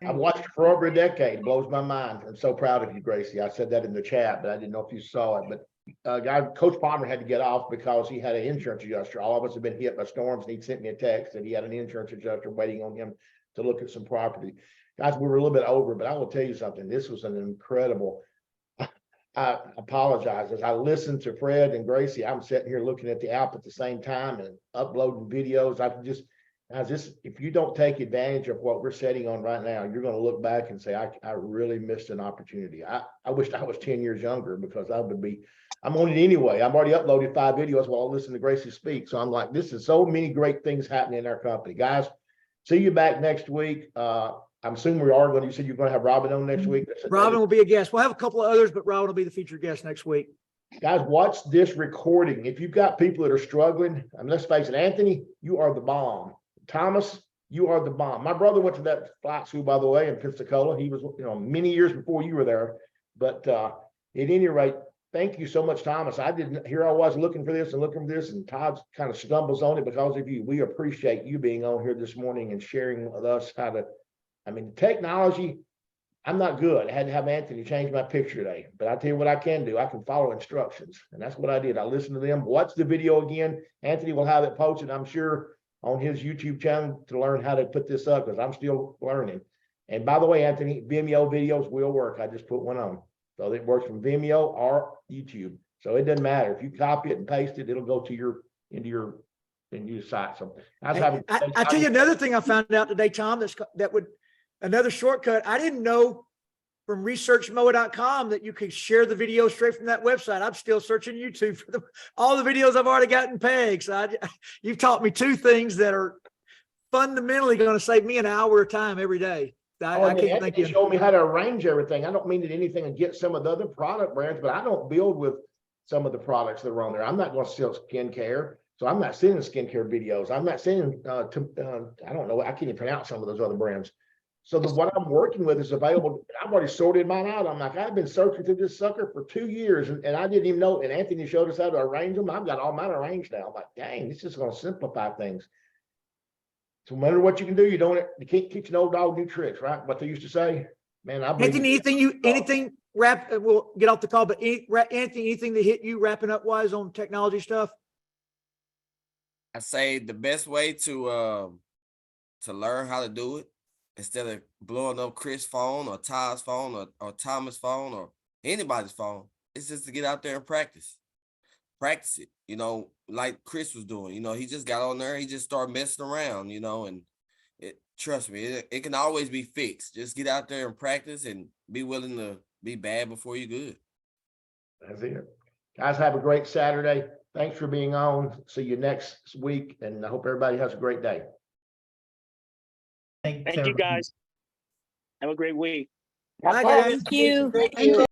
I've watched it for over a decade. It blows my mind. I'm so proud of you, Gracie. I said that in the chat, but I didn't know if you saw it. But Coach Palmer had to get off because he had an insurance adjuster. All of us have been hit by storms, and he sent me a text that he had an insurance adjuster waiting on him to look at some property. Guys, we were a little bit over, but I will tell you something. This was an incredible. I apologize. As I listened to Fred and Gracie, I'm sitting here looking at the app at the same time and uploading videos. Guys, this, if you don't take advantage of what we're setting on right now, you're gonna look back and say, I really missed an opportunity. I wished I was 10 years younger because I would be, I'm on it anyway. I've already uploaded 5 videos while I listen to Gracie speak. So I'm like, this is so many great things happening in our company. Guys, see you back next week. I'm assuming we are going to, you said you're going to have Robin on next week. Robin will be a guest. We'll have a couple of others, but Robin will be the featured guest next week. Guys, watch this recording. If you've got people that are struggling, I mean, let's face it, Anthony, you are the bomb. Thomas, you are the bomb. My brother went to that flight school, by the way, in Pensacola. He was, many years before you were there. But at any rate, thank you so much, Thomas. Here I was looking for this, and Todd kind of stumbles on it because of you. We appreciate you being on here this morning and sharing with us how to, technology. I'm not good. I had to have Anthony change my picture today, but I tell you what I can do. I can follow instructions, and that's what I did. I listened to them, watch the video again. Anthony will have it posted, I'm sure, on his YouTube channel to learn how to put this up because I'm still learning. And by the way, Anthony, Vimeo videos will work. I just put one on. So it works from Vimeo or YouTube. So it doesn't matter. If you copy it and paste it, it'll go to into your site. So I tell you another thing I found out today, Tom, another shortcut. I didn't know from researchmoa.com that you could share the video straight from that website. I'm still searching YouTube for all the videos I've already gotten pegged. So you've taught me 2 things that are fundamentally going to save me an hour of time every day. I can't thank you. Show me how to arrange everything. I don't mean that anything against some of the other product brands, but I don't build with some of the products that are on there. I'm not going to sell skincare. So I'm not sending skincare videos. I'm not sending I don't know. I can't even pronounce some of those other brands. So what I'm working with is available. I've already sorted mine out. I'm like, I've been searching through this sucker for 2 years and I didn't even know. And Anthony showed us how to arrange them. I've got all mine arranged now. I'm like, dang, this is going to simplify things. So no matter what you can do, you can't teach an old dog new tricks, right? What they used to say, man. Anthony, anything we'll get off the call, but Anthony, anything that hit you wrapping up wise on technology stuff? I say the best way to learn how to do it, instead of blowing up Chris' phone or Todd's phone or Thomas' phone or anybody's phone, it's just to get out there and practice it, like Chris was doing. He just got on there, he just started messing around, and trust me, it can always be fixed. Just get out there and practice and be willing to be bad before you're good. That's it. Guys, have a great Saturday. Thanks for being on. See you next week, and I hope everybody has a great day. Thank you, guys. Have a great week. Thank you. Thank you.